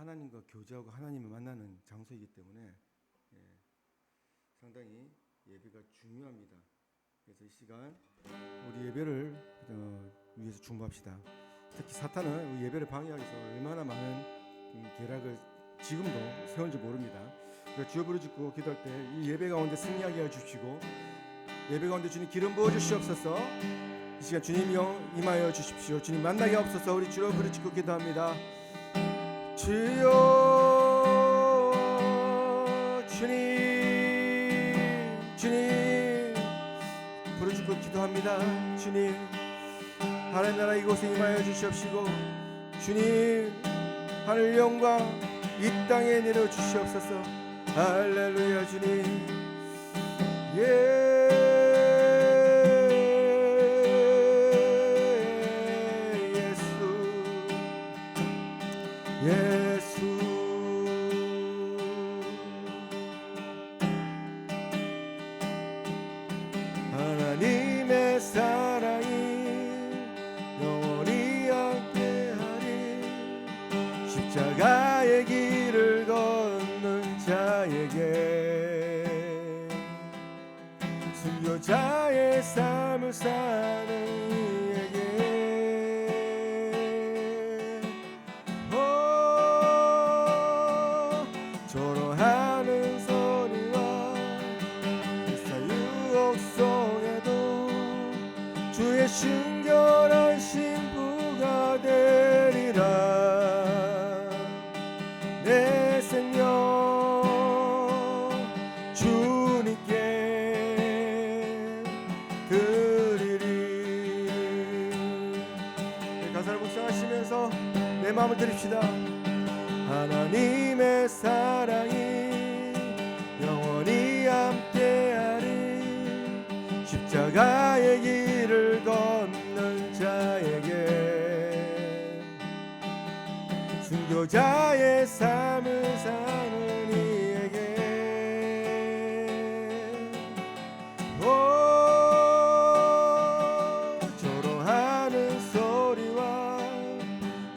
하나님과 교제하고 하나님을 만나는 장소이기 때문에 상당히 예배가 중요합니다. 그래서 이 시간 우리 예배를 위해서 중보합시다. 특히 사탄은 우리 예배를 방해하기 위해서 얼마나 많은 계략을 지금도 세운지 모릅니다. 그래서 주여 부르짖고 기도할 때 이 예배 가운데 승리하게 해 주시고, 예배 가운데 주님 기름 부어 주시옵소서. 이 시간 주님 영 임하여 주십시오. 주님 만나게 하옵소서. 우리 주여 부르짖고 기도합니다. 주여, 주님 부르짖고 기도합니다. 주님 하나님 나라 이곳에 임하여 주시옵시고, 주님 하늘 영광 이 땅에 내려 주시옵소서. 할렐루야. 주님 예수 하나님의 사랑이 영원히 함께하리. 십자가의 길을 걷는 자에게, 순교자의 삶을 사는 조로하는 소리와 사유옥 속에도 주의 순결한 신부가 되리라. 내 생명 주님께 드리리. 가사를 묵상하시면서 내 마음을 드립시다. 하나님의 사랑이 영원히 함께하리. 십자가의 길을 걷는 자에게, 순교자의 삶을 사는 이에게, 조롱하는 소리와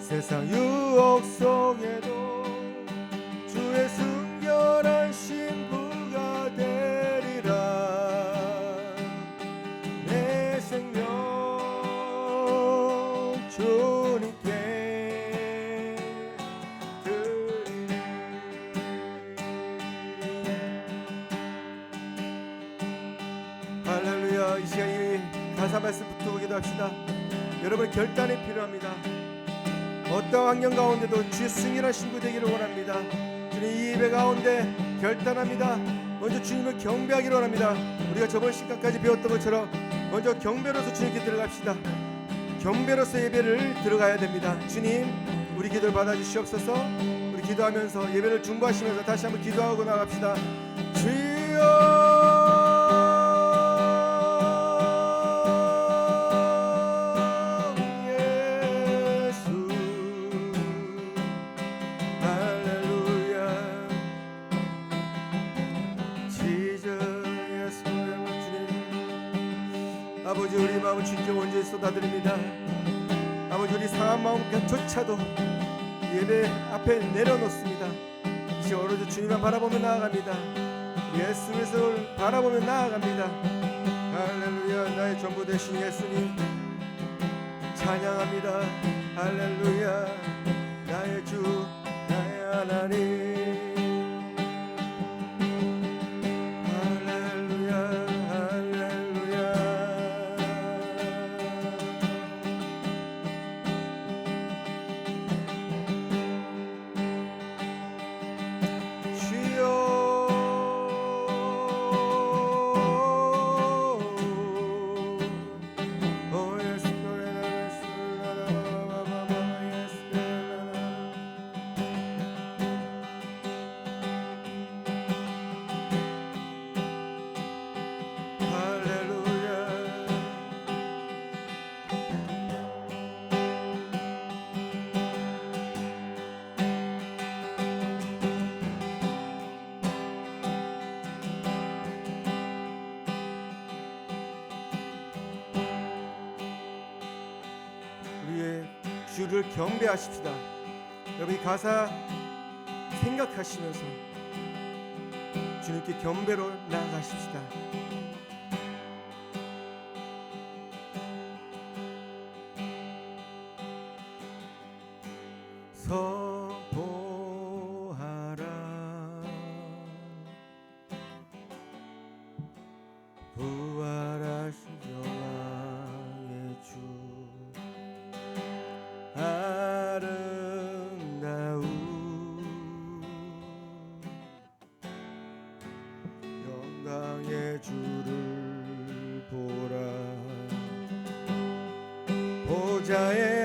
세상 유혹 속에도 주의 순결한 신부가 되리라. 내 생명 주님께 드리리. 할렐루야. 이 시간 이 가사 말씀 붙들고 기도합시다. 여러분 결단이 필요합니다. 어떠한 환경 가운데도 주의 승리한 신부 되기를 원합니다. 주님 이 예배 가운데 결단합니다. 먼저 주님을 경배하기를 원합니다. 우리가 저번 시간까지 배웠던 것처럼 먼저 경배로서 주님께 들어갑시다. 경배로서 예배를 들어가야 됩니다. 주님 우리 기도를 받아주시옵소서. 우리 기도하면서 예배를 중보하시면서 다시 한번 기도하고 나갑시다. 주여, 아버지 우리 마음을 주님께 원죄에 쏟아드립니다. 아버지 우리 상한 마음조차도 예배 앞에 내려놓습니다. 이 시간 오로지 주님만 바라보며 나아갑니다. 예수 그리스도를 바라보며 나아갑니다. 할렐루야. 나의 전부 되신 예수님 찬양합니다. 할렐루야. 나의 주 나의 하나님, 주를 경배하십시다. 여러분 이 가사 생각하시면서 주님께 겸배로 나아가십시다. 선포하라 부활하신 영광의 주 아름다운 영광의 주를 보라 보좌에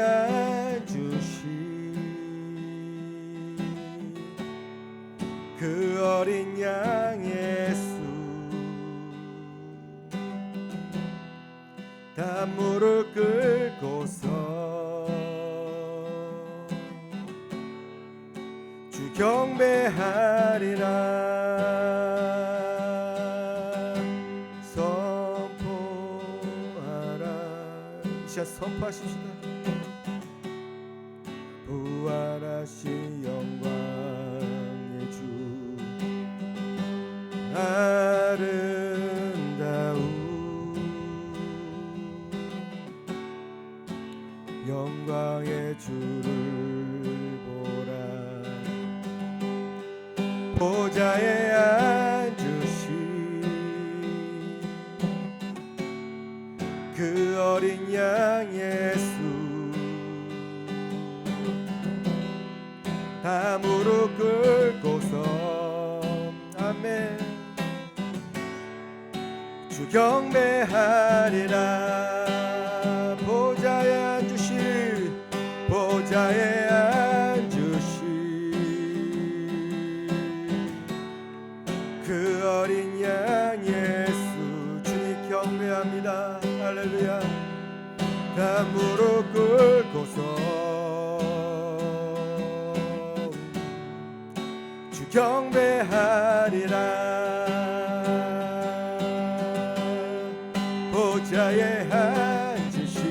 그 어린 양 예수 다 무릎 꿇고서 주 경배하리라 선포하라 이 시간 선포하십시다. 부활하신 영광의 주 아름다운 영광의 주를 보라 보좌에 앉으신 그 어린 양 예수 다 무릎 꿇고서 아멘 주 경배하리라 보좌에 앉으실 보좌에 앉으실 그 어린 양 예수 주님 경배합니다. 할렐루야 다 무릎 꿇고서 주 경배하리라 보좌에 앉으신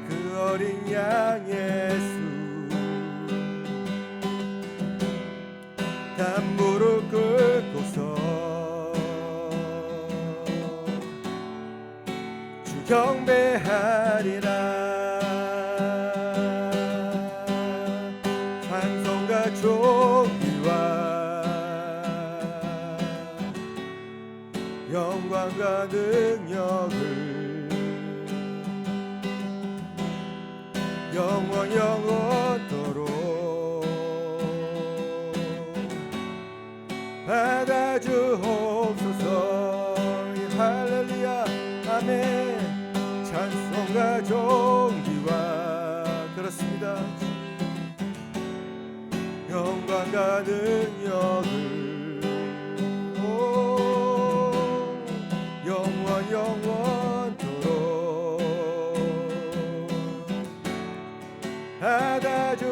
그 어린 양 예수 다 무릎 꿇고서 주 경배하리라 찬송과 존귀와 영광과 능력을 영원 영원토록 받아주옵소서 할렐루야 아멘 찬송과 존귀와 그렇습니다 영광과 능력을 영원 영원토록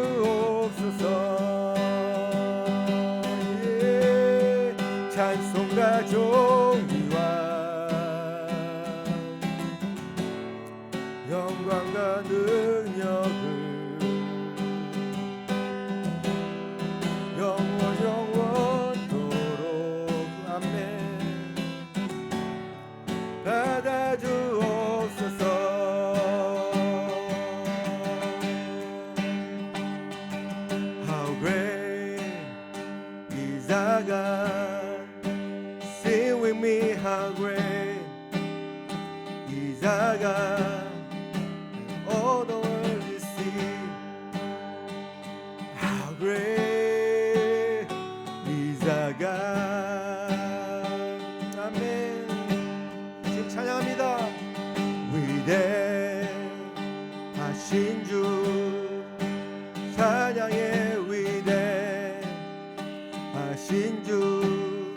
받아주옵소서 예, 찬송과 존귀와 영광과 능력을 영원 영원토록 아멘 받아주옵소서 How great is our God Sing with me how great is our God All the world is seen How great is our God 아멘 지금 찬양합니다 위대하신 주 찬양의 위대하신 주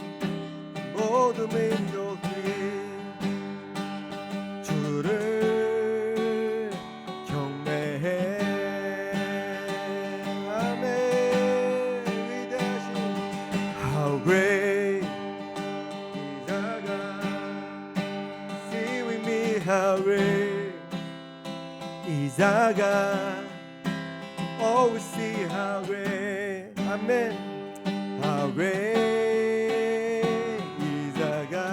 모든 민족이 주를 경배해 아멘 위대하신 How great is our God Sing with me how great is our God 아멘. How great is our God.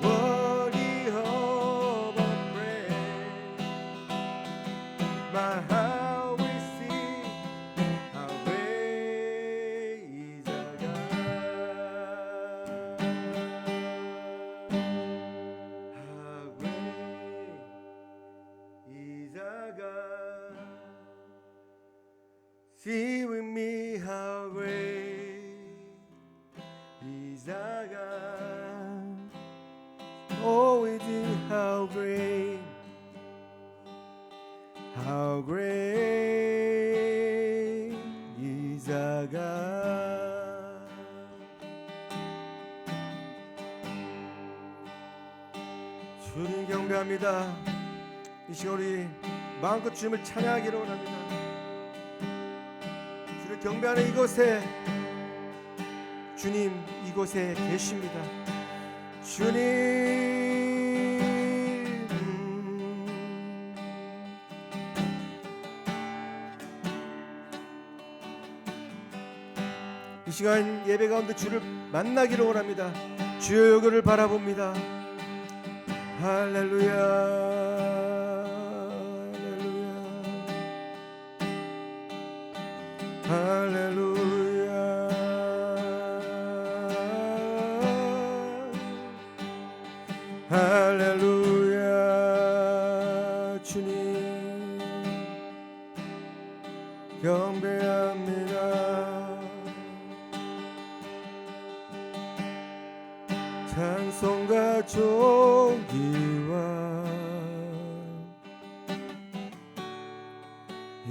Worthy of our praise. My heart will sing. How great is our God. How great is our God. See with me how great is our God. Oh, it is how great. How great is our God. 주님 경배합니다. 이 시간 우리 마음껏 주님을 찬양하기를 원합니다. 주를 경배하는 이곳에 주님 이곳에 계십니다. 주님 이 시간 예배 가운데 주를 만나기를 원합니다. 주의 얼굴을 바라봅니다. 할렐루야 할렐루야 할렐루야 할렐루야. 주님 경배합니다. 찬송과 존귀와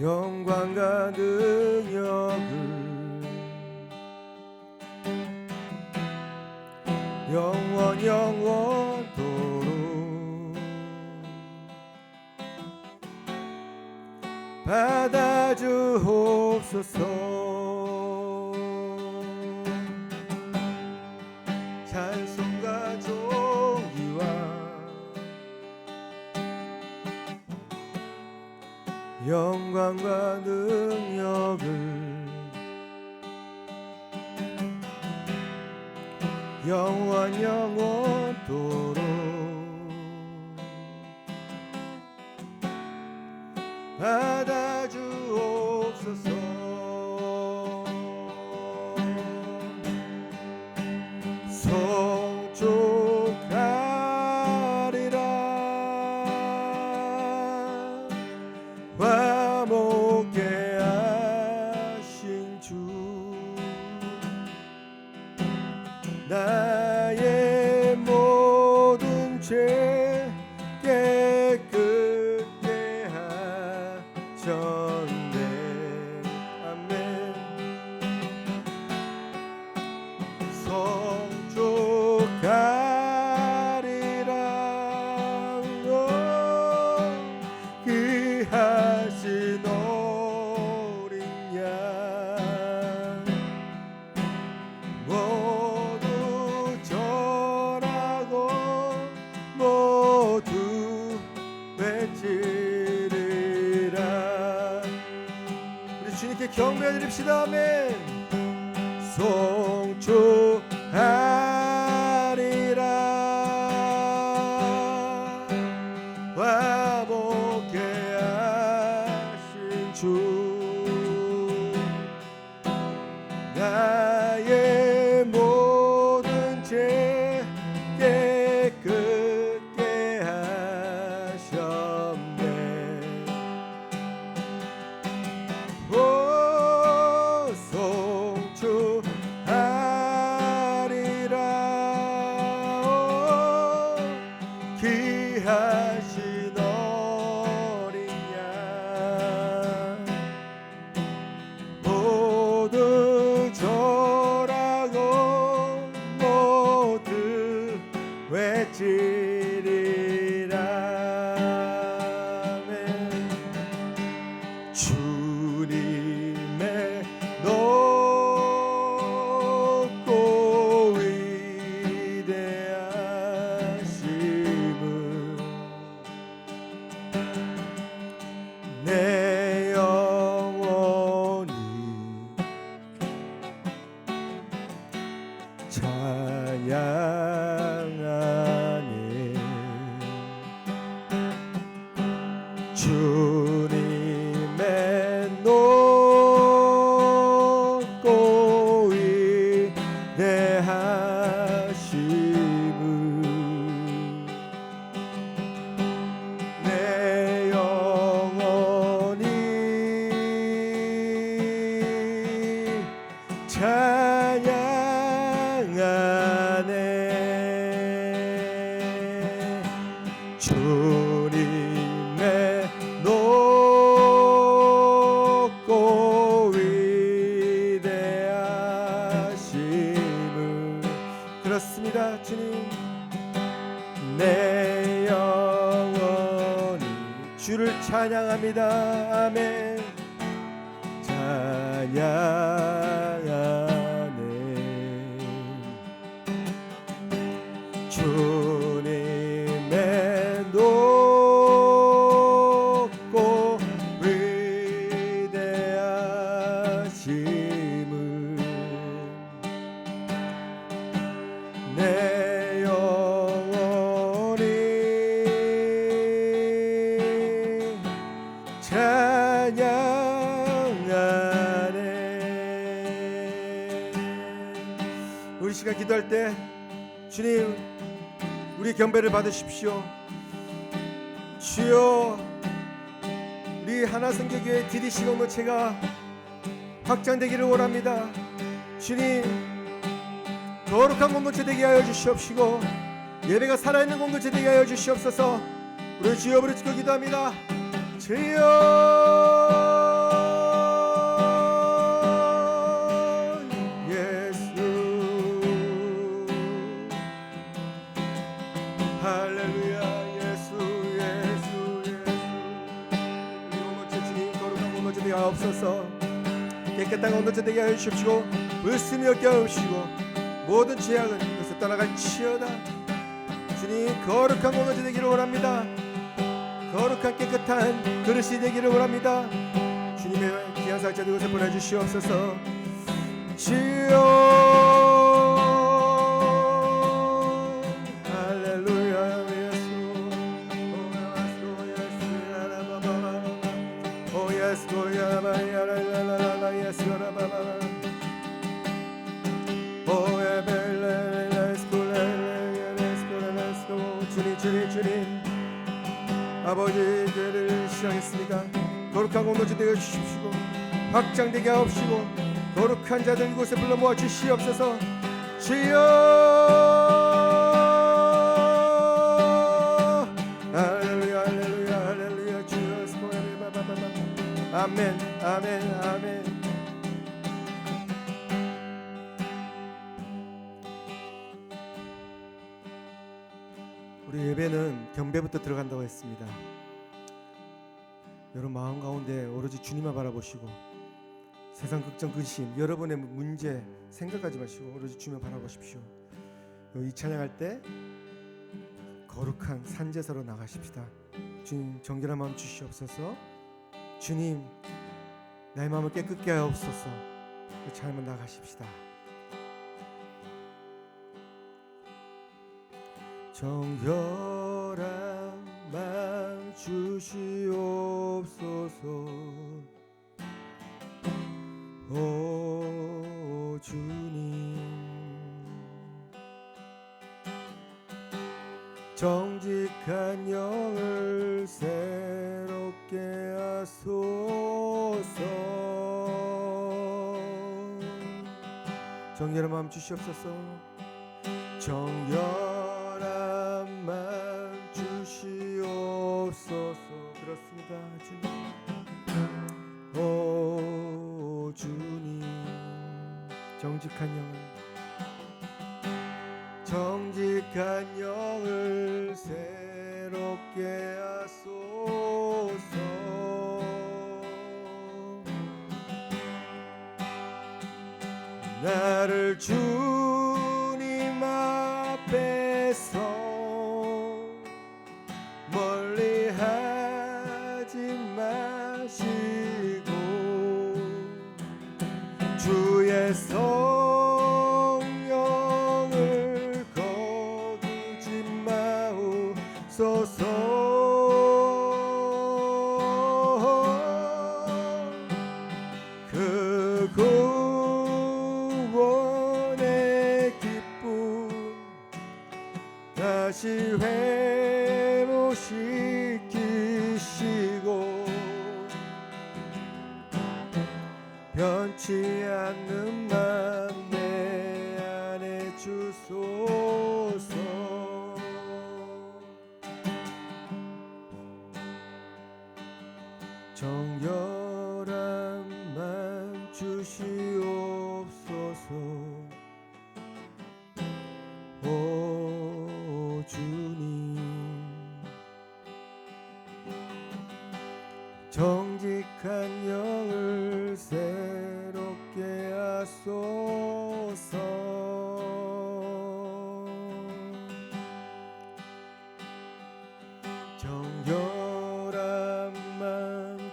영광과 능력을 영원 영원토록 받아주옵소서. 찬송과 존귀와 영광과 능력을 영원 영원토록 받아주옵소서. 송축하리라 화목케 하신 주. 나의 모든 죄 깨끗게 하셨네. 아멘. 송축하리라 귀하신 어린 양 모두 절하고 모두 외치리라. 우리 주님께 경배드립시다. 아멘. 송축하리라 화목케 하신 주. 나의 모든 죄 깨끗게 하셨네. 오 송축하리라 귀하신 어린 양 모두 저 찬양하네. 주님의 높고 위대하심을 내 영혼이 찬양하네. 주님의 높고 위대하심을. 그렇습니다. 주님, 내 영혼이 주를 찬양합니다. 아멘. 찬양하네. 주님의 높고 위대하심을 내 영혼이 찬양하네. 우리 시간 기도할 때 주님, 우리 경배를 받으십시오. 주여, 우리 하나성교교회 DDC 공동체가 확장되기를 원합니다. 주님, 거룩한 공동체 되게 하여 주시옵시고 예배가 살아있는 공동체 되게 하여 주시옵소서. 우리 주여 부르짖고 기도합니다. 주여, 예수, 할렐루야. 예수, 예수, 예수. 우리 공동체 주님, 거룩한 공동체 되게 하옵소서. 깨끗한 공동체 되게 하여 주십시고 불순이 없게 하여 주시고 모든 죄악은 그것을 떠나갈지어다. 주님, 거룩한 공동체 되기를 원합니다. 거룩한 깨끗한 그릇이 되기를 원합니다. 주님의 귀한 사역자 되어서 보내주시옵소서. 주여, 할렐루야. 예수, 오 예수, 야바야라라라라 예수, 라바바바 주님, 아버지, 교회를 시작했으니까 거룩한 공동체 되어 주십시고 확장되게 하옵시고 거룩한 자들 이곳에 불러 모아 주시옵소서. 주여, 할렐루야, 할렐루야, 할렐루야. 주여, 아멘, 아멘, 아멘. 우리 예배는 경배부터 들어간다고 했습니다. 여러분 마음 가운데 오로지 주님만 바라보시고 세상 걱정 근심 여러분의 문제 생각하지 마시고 오로지 주님만 바라보십시오. 이 찬양할 때 거룩한 산제사로 나가십시다. 주님, 정결한 마음 주시옵소서. 주님, 나의 마음을 깨끗게 하옵소서. 찬양만 나가십시다. 정결한 마음 주시옵소서. 오 주님, 정직한 영을 새롭게 하소서. 정결한 마음 주시옵소서. 정결한 마음 주시옵소서. 그렇습니다. 주님, 오 주님, 정직한 영을 새롭게 하소서. 나를 주님 앞에서 멀리 하지 마시고 주의 성령 다시 회복시키시고 변치 않는 맘 내 안에 주소서. 정결함만 주시옵소서. 오 주님, 정직한 영을 새롭게 하소서. 정결함만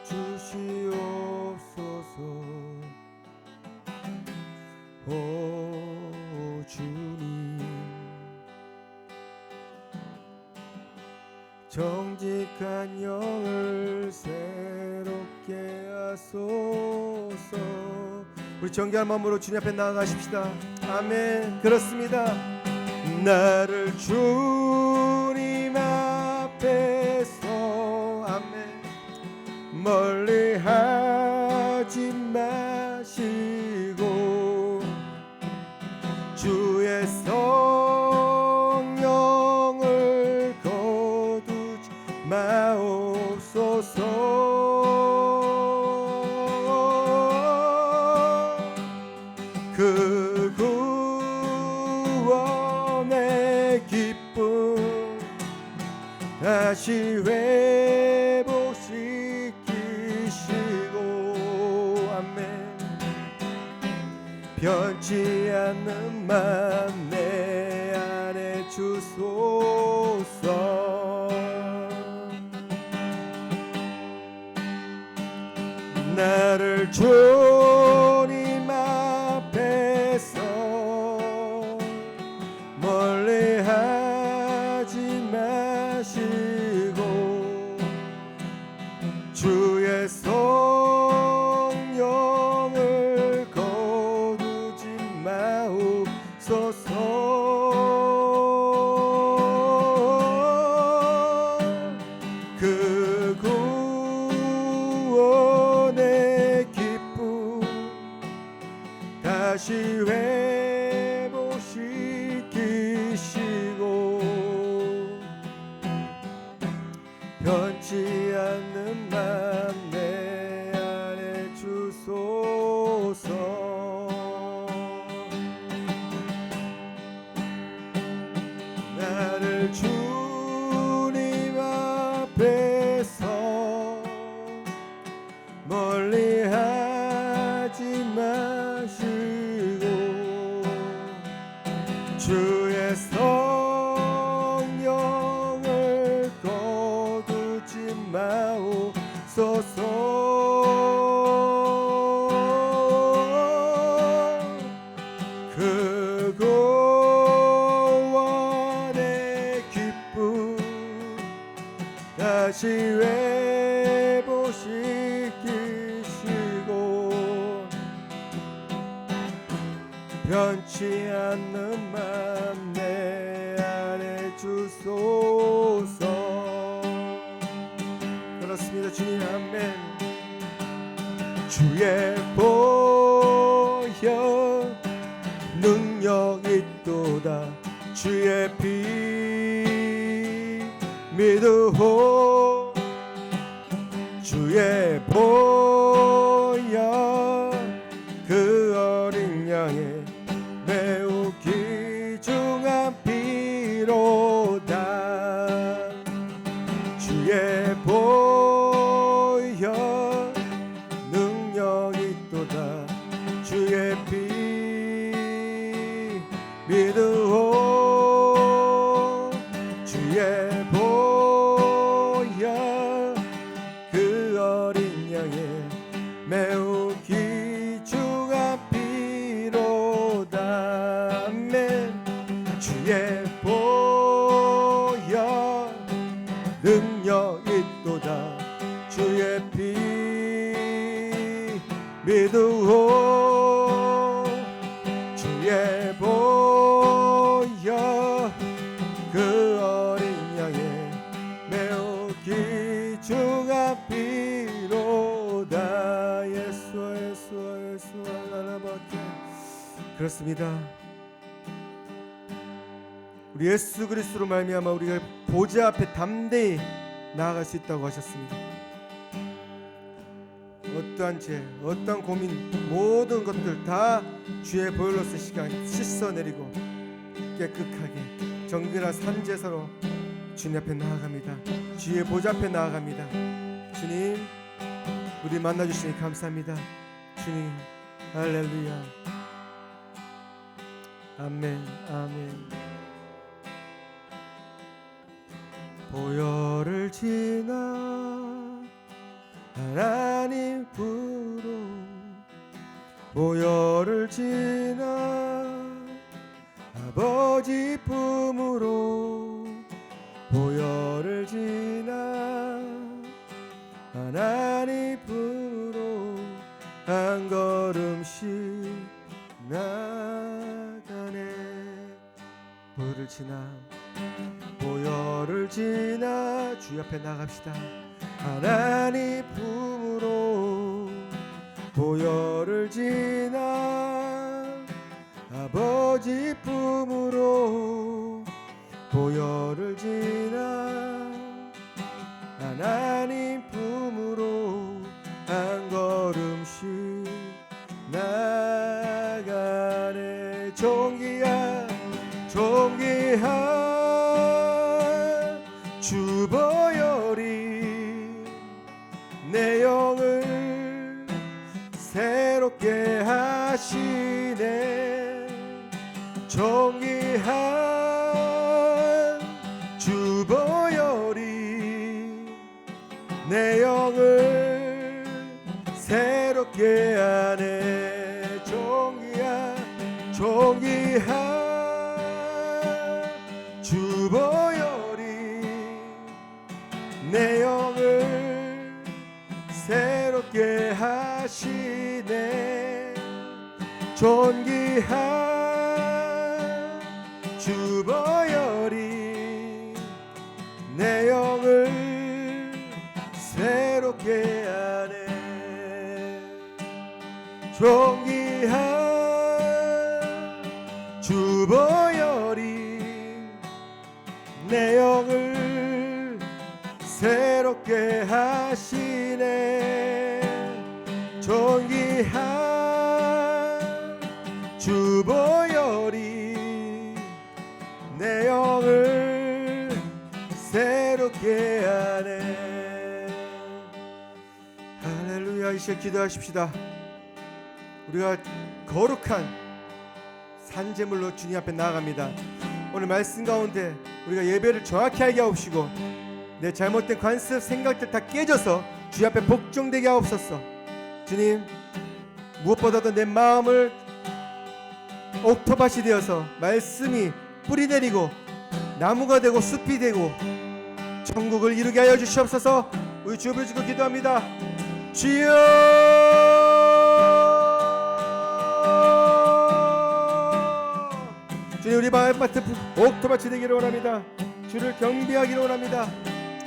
주시옵소서. 오 주님, 정직한 영을 새롭게 하소서. 우리 정결한 마음으로 주님 앞에 나아가십시다. 아멘. 그렇습니다. 나를 주님 앞에서 아멘 멀리 하지 마시고 주의 성령을 거두지 마옵소서. 그 구원의 기쁨 다시 회복시키시고 아멘 변치 않는 맘 내 안에 주소서. 나를 주님 앞에서 멀리 하지 마시고 주의 성령을 거두지 마옵소서. 그 구원의 기쁨 다시 회복시키시고 변치 않는 맘 내 안에 주소서. 나를 주님 앞에서 멀리 하지 마시고 주의 성령을 거두지 마옵소서. 그 구원의 기쁨 다시 회복시키시고 변치 않는 맘 내 안에 주소서. 그렇습니다 주님. 아멘. 주의 보혈 능력 있도다. 주의 피 믿으오. 주의 보혈 그 어린 양의 매우 귀중한 피로다. 주의 보혈 능력 있도다. 주의 피 믿으오. 주의 보혈 그 어린 양의 매우 귀중한 피로다. 아멘. 주의 보혈 능력 있도다. 주의 피 믿으오. 주의 보혈 그 그렇습니다. 우리 예수 그리스도로 말미암아 우리가 보좌 앞에 담대히 나아갈 수 있다고 하셨습니다. 어떠한 죄, 어떠한 고민, 모든 것들 다 주의 보혈로서 시간 씻어내리고 깨끗하게 정결한 산제사로 주님 앞에 나아갑니다. 주의 보좌 앞에 나아갑니다. 주님, 우리 만나주시니 감사합니다. 주님, 할렐루야. 아멘, 아멘. 보혈을 지나 하나님 부로, 보혈을 지나 아버지 품으로, 보혈을 지나 하나님 품으로 한 걸음씩 나가네. 보혈을 지나, 보혈을 지나 주 앞에 나갑시다. 하나님 품으로, 보혈을 지나 아버지 품으로, 보혈을 지나 하나님 품으로 한 걸음씩 나가네. 존귀한 존귀한 주 보혈이 내 영을 새롭게 하시네. 존귀한 주 보혈이 내 영을 새롭게 하네. 존귀한 주 보혈이 내 영을 새롭게 하시네. 존귀한 주 보혈이 내 영을 새롭게 하네. 존귀한 주 보혈이 내 영을 새롭게 하시네. 존귀한 주 보혈이 내 영을 새롭게 하네. 할렐루야. 이제 기도하십시다. 우리가 거룩한 산제물로 주님 앞에 나아갑니다. 오늘 말씀 가운데 우리가 예배를 정확히 하게 하옵시고 내 잘못된 관습 생각들 다 깨져서 주 앞에 복종되게 하옵소서. 주님, 무엇보다도 내 마음을 옥토밭이 되어서 말씀이 뿌리 내리고 나무가 되고 숲이 되고 천국을 이루게 하여 주시옵소서. 우리 주 부르짖고 기도합니다. 주여, 주님, 우리 마음밭에 옥토밭이 되기를 원합니다. 주를 경배하기를 원합니다.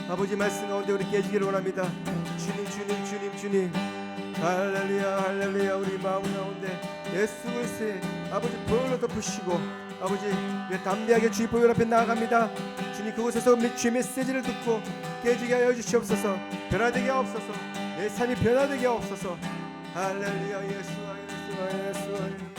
아버지 말씀 가운데 우리 깨지기를 원합니다. 주님, 주님, 주님, 주님. 할렐루야, 할렐루야. 우리 마음 가운데 예수 그리스도의 아버지 보혈로 덮으시고 아버지 우리 담대하게 주의 보혈 앞에 나아갑니다. 주님, 그곳에서 주의 메시지를 듣고 깨지게 하여 주시옵소서. 변화되게 하옵소서. 내 삶이 변화되게 하옵소서. 할렐루야. 예수와 예수와 예수와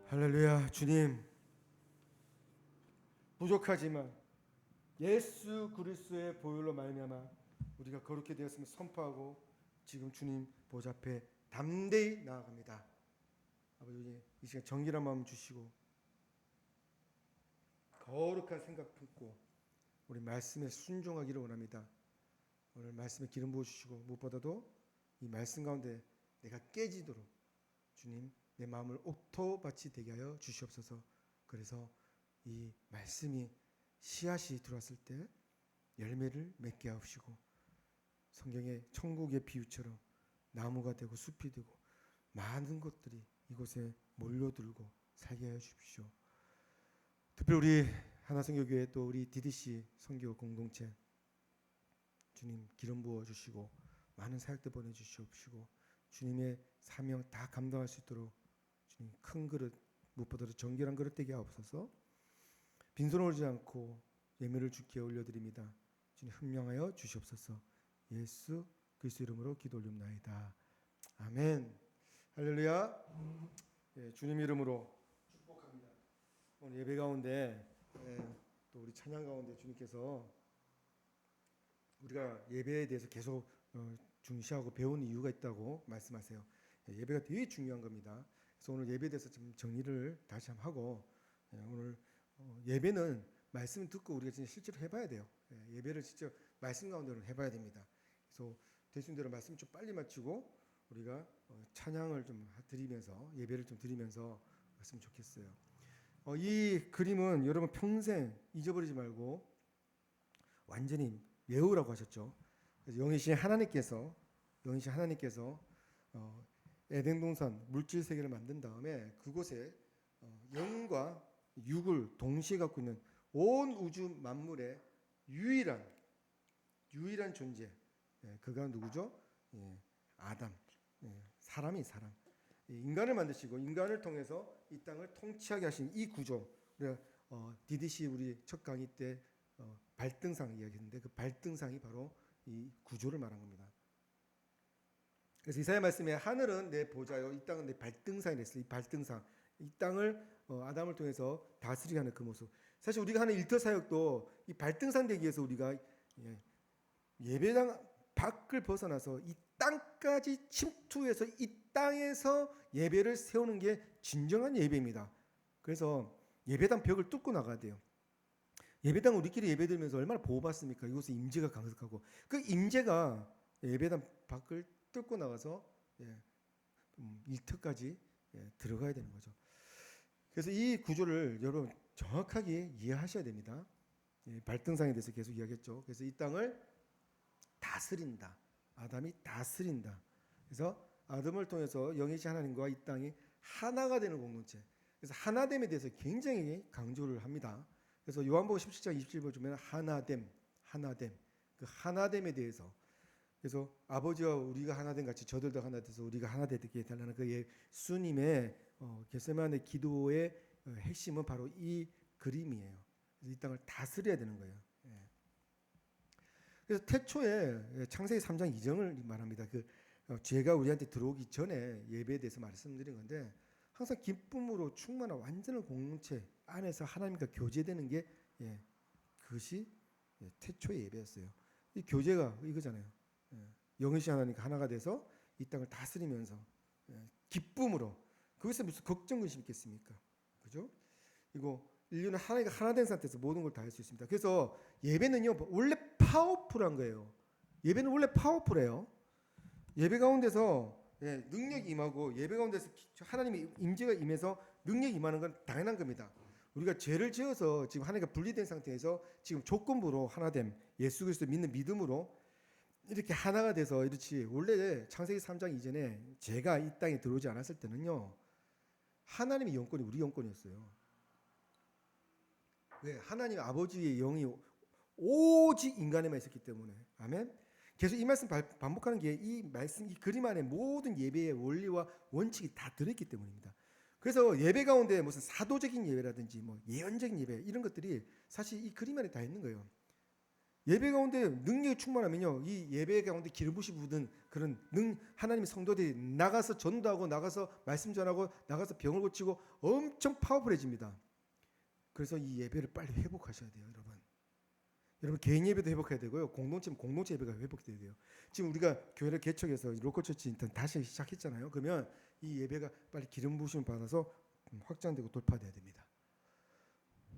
할렐루야. 주님, 부족하지만 예수 그리스도의 보혈로 말미암아 우리가 거룩게 되었음을 선포하고 지금 주님 보좌 앞에 담대히 나아갑니다. 아버지, 이 시간 정결한 마음 주시고 거룩한 생각 품고 우리 말씀에 순종하기를 원합니다. 오늘 말씀에 기름 부어주시고 무엇보다도 이 말씀 가운데 내가 깨지도록 주님 내 마음을 옥토밭이 되게 하여 주시옵소서. 그래서 이 말씀이 씨앗이 들어왔을 때 열매를 맺게 하옵시고 성경의 천국의 비유처럼 나무가 되고 숲이 되고 많은 것들이 이곳에 몰려들고 살게 하여 주십시오. 특별히 우리 하나선교교회 또 우리 DDC 선교 공동체 주님 기름 부어 주시고 많은 사역들 보내주시옵시고 주님의 사명 다 감당할 수 있도록 주님 큰 그릇 무엇보다도 정결한 그릇 되게 하옵소서. 빈손 오지 않고 예물을 주께 올려드립니다. 주님 흠명하여 주시옵소서. 예수 그리스도 이름으로 기도 올립나이다. 아멘. 할렐루야. 예, 주님 이름으로 축복합니다. 오늘 예배 가운데 또 우리 찬양 가운데 주님께서 우리가 예배에 대해서 계속 중시하고 배우는 이유가 있다고 말씀하세요. 예배가 되게 중요한 겁니다. 그래서 오늘 예배에 대해서 좀 정리를 다시 한번 하고 오늘 예배는 말씀 듣고 우리가 진짜 실제로 해봐야 돼요. 예배를 직접 말씀 가운데로 해봐야 됩니다. 그래서 되신 대로 말씀 좀 빨리 마치고 우리가 찬양을 좀 드리면서 예배를 좀 드리면서 했으면 좋겠어요. 이 그림은 여러분 평생 잊어버리지 말고 완전히 외우라고 하셨죠. 그래서 영이신 하나님께서 에덴 동산 물질 세계를 만든 다음에 그곳에 영과 육을 동시에 갖고 있는 온 우주 만물의 유일한 존재, 그가 누구죠? 아담, 사람. 인간을 만드시고 인간을 통해서 이 땅을 통치하게 하신 이 구조. 우리가 DDC 우리 첫 강의 때 발등상 이야기했는데 그 발등상이 바로 이 구조를 말한 겁니다. 그래서 이사야 말씀에 하늘은 내 보좌요, 이 땅은 내 발등상이 됐어요. 이 발등상, 이 땅을 아담을 통해서 다스리게 하는 그 모습. 사실 우리가 하는 일터 사역도 이 발등상 되기 위해서 우리가 예배당 밖을 벗어나서 이 땅까지 침투해서 이 땅에서 예배를 세우는 게 진정한 예배입니다. 그래서 예배당 벽을 뚫고 나가야 돼요. 예배당 우리끼리 예배드리면서 얼마나 보호받습니까? 이곳에 임재가 강력하고 그 임재가 예배당 밖을 뚫고 나가서 일터까지 들어가야 되는 거죠. 그래서 이 구조를 여러분 정확하게 이해하셔야 됩니다. 발등상에 대해서 계속 이야기했죠. 그래서 이 땅을 다스린다. 아담이 다스린다. 그래서 아담을 통해서 영이신 하나님과 이 땅이 하나가 되는 공동체. 그래서 하나됨에 대해서 굉장히 강조를 합니다. 그래서 요한복음 17장 27절 보면 하나됨. 그 하나됨에 대해서. 그래서 아버지와 우리가 하나됨 같이 저들도 하나 돼서 우리가 하나 되게 해달라는 그 예수님의 겟세마네 기도의 핵심은 바로 이 그림이에요. 그래서 이 땅을 다스려야 되는 거예요. 그래서 태초에 창세기 3장 2절을 말합니다. 그 죄가 우리한테 들어오기 전에 예배에 대해서 말씀드린 건데 항상 기쁨으로 충만한 완전한 공동체 안에서 하나님과 교제되는 게 그것이 태초의 예배였어요. 이 교제가 이거잖아요. 영이신 하나님과 하나가 돼서 이 땅을 다스리면서 기쁨으로. 그것에 무슨 걱정 근심 있겠습니까? 그죠? 이거 인류는 하나님과 하나 된 상태에서 모든 걸 다 할 수 있습니다. 그래서 예배는요 원래 파워풀한 거예요. 예배는 원래 파워풀해요. 예배 가운데서 능력이 임하고 예배 가운데서 하나님의 임재가 임해서 능력이 임하는 건 당연한 겁니다. 우리가 죄를 지어서 지금 하나님과 분리된 상태에서 지금 조건부로 하나됨, 예수 그리스도 믿는 믿음으로 이렇게 하나가 돼서 이렇지. 원래 창세기 3장 이전에 죄가 이 땅에 들어오지 않았을 때는요 하나님의 영권이 우리 영권이었어요. 왜? 하나님 아버지의 영이 오직 인간에만 있었기 때문에. 아멘. 계속 이 말씀 반복하는 게 이 말씀, 이 그림 안에 모든 예배의 원리와 원칙이 다 들어있기 때문입니다. 그래서 예배 가운데 무슨 사도적인 예배라든지 뭐 예언적인 예배 이런 것들이 사실 이 그림 안에 다 있는 거예요. 예배 가운데 능력이 충만하면요 이 예배 가운데 기름 부으시 묻은 그런 하나님의 성도들이 나가서 전도하고 나가서 말씀 전하고 나가서 병을 고치고 엄청 파워풀해집니다. 그래서 이 예배를 빨리 회복하셔야 돼요, 여러분. 여러분 개인 예배도 회복해야 되고요, 공동체 예배가 회복돼야 돼요. 지금 우리가 교회를 개척해서 로컬처치 인턴 다시 시작했잖아요. 그러면 이 예배가 빨리 기름 부으심을 받아서 확장되고 돌파돼야 됩니다.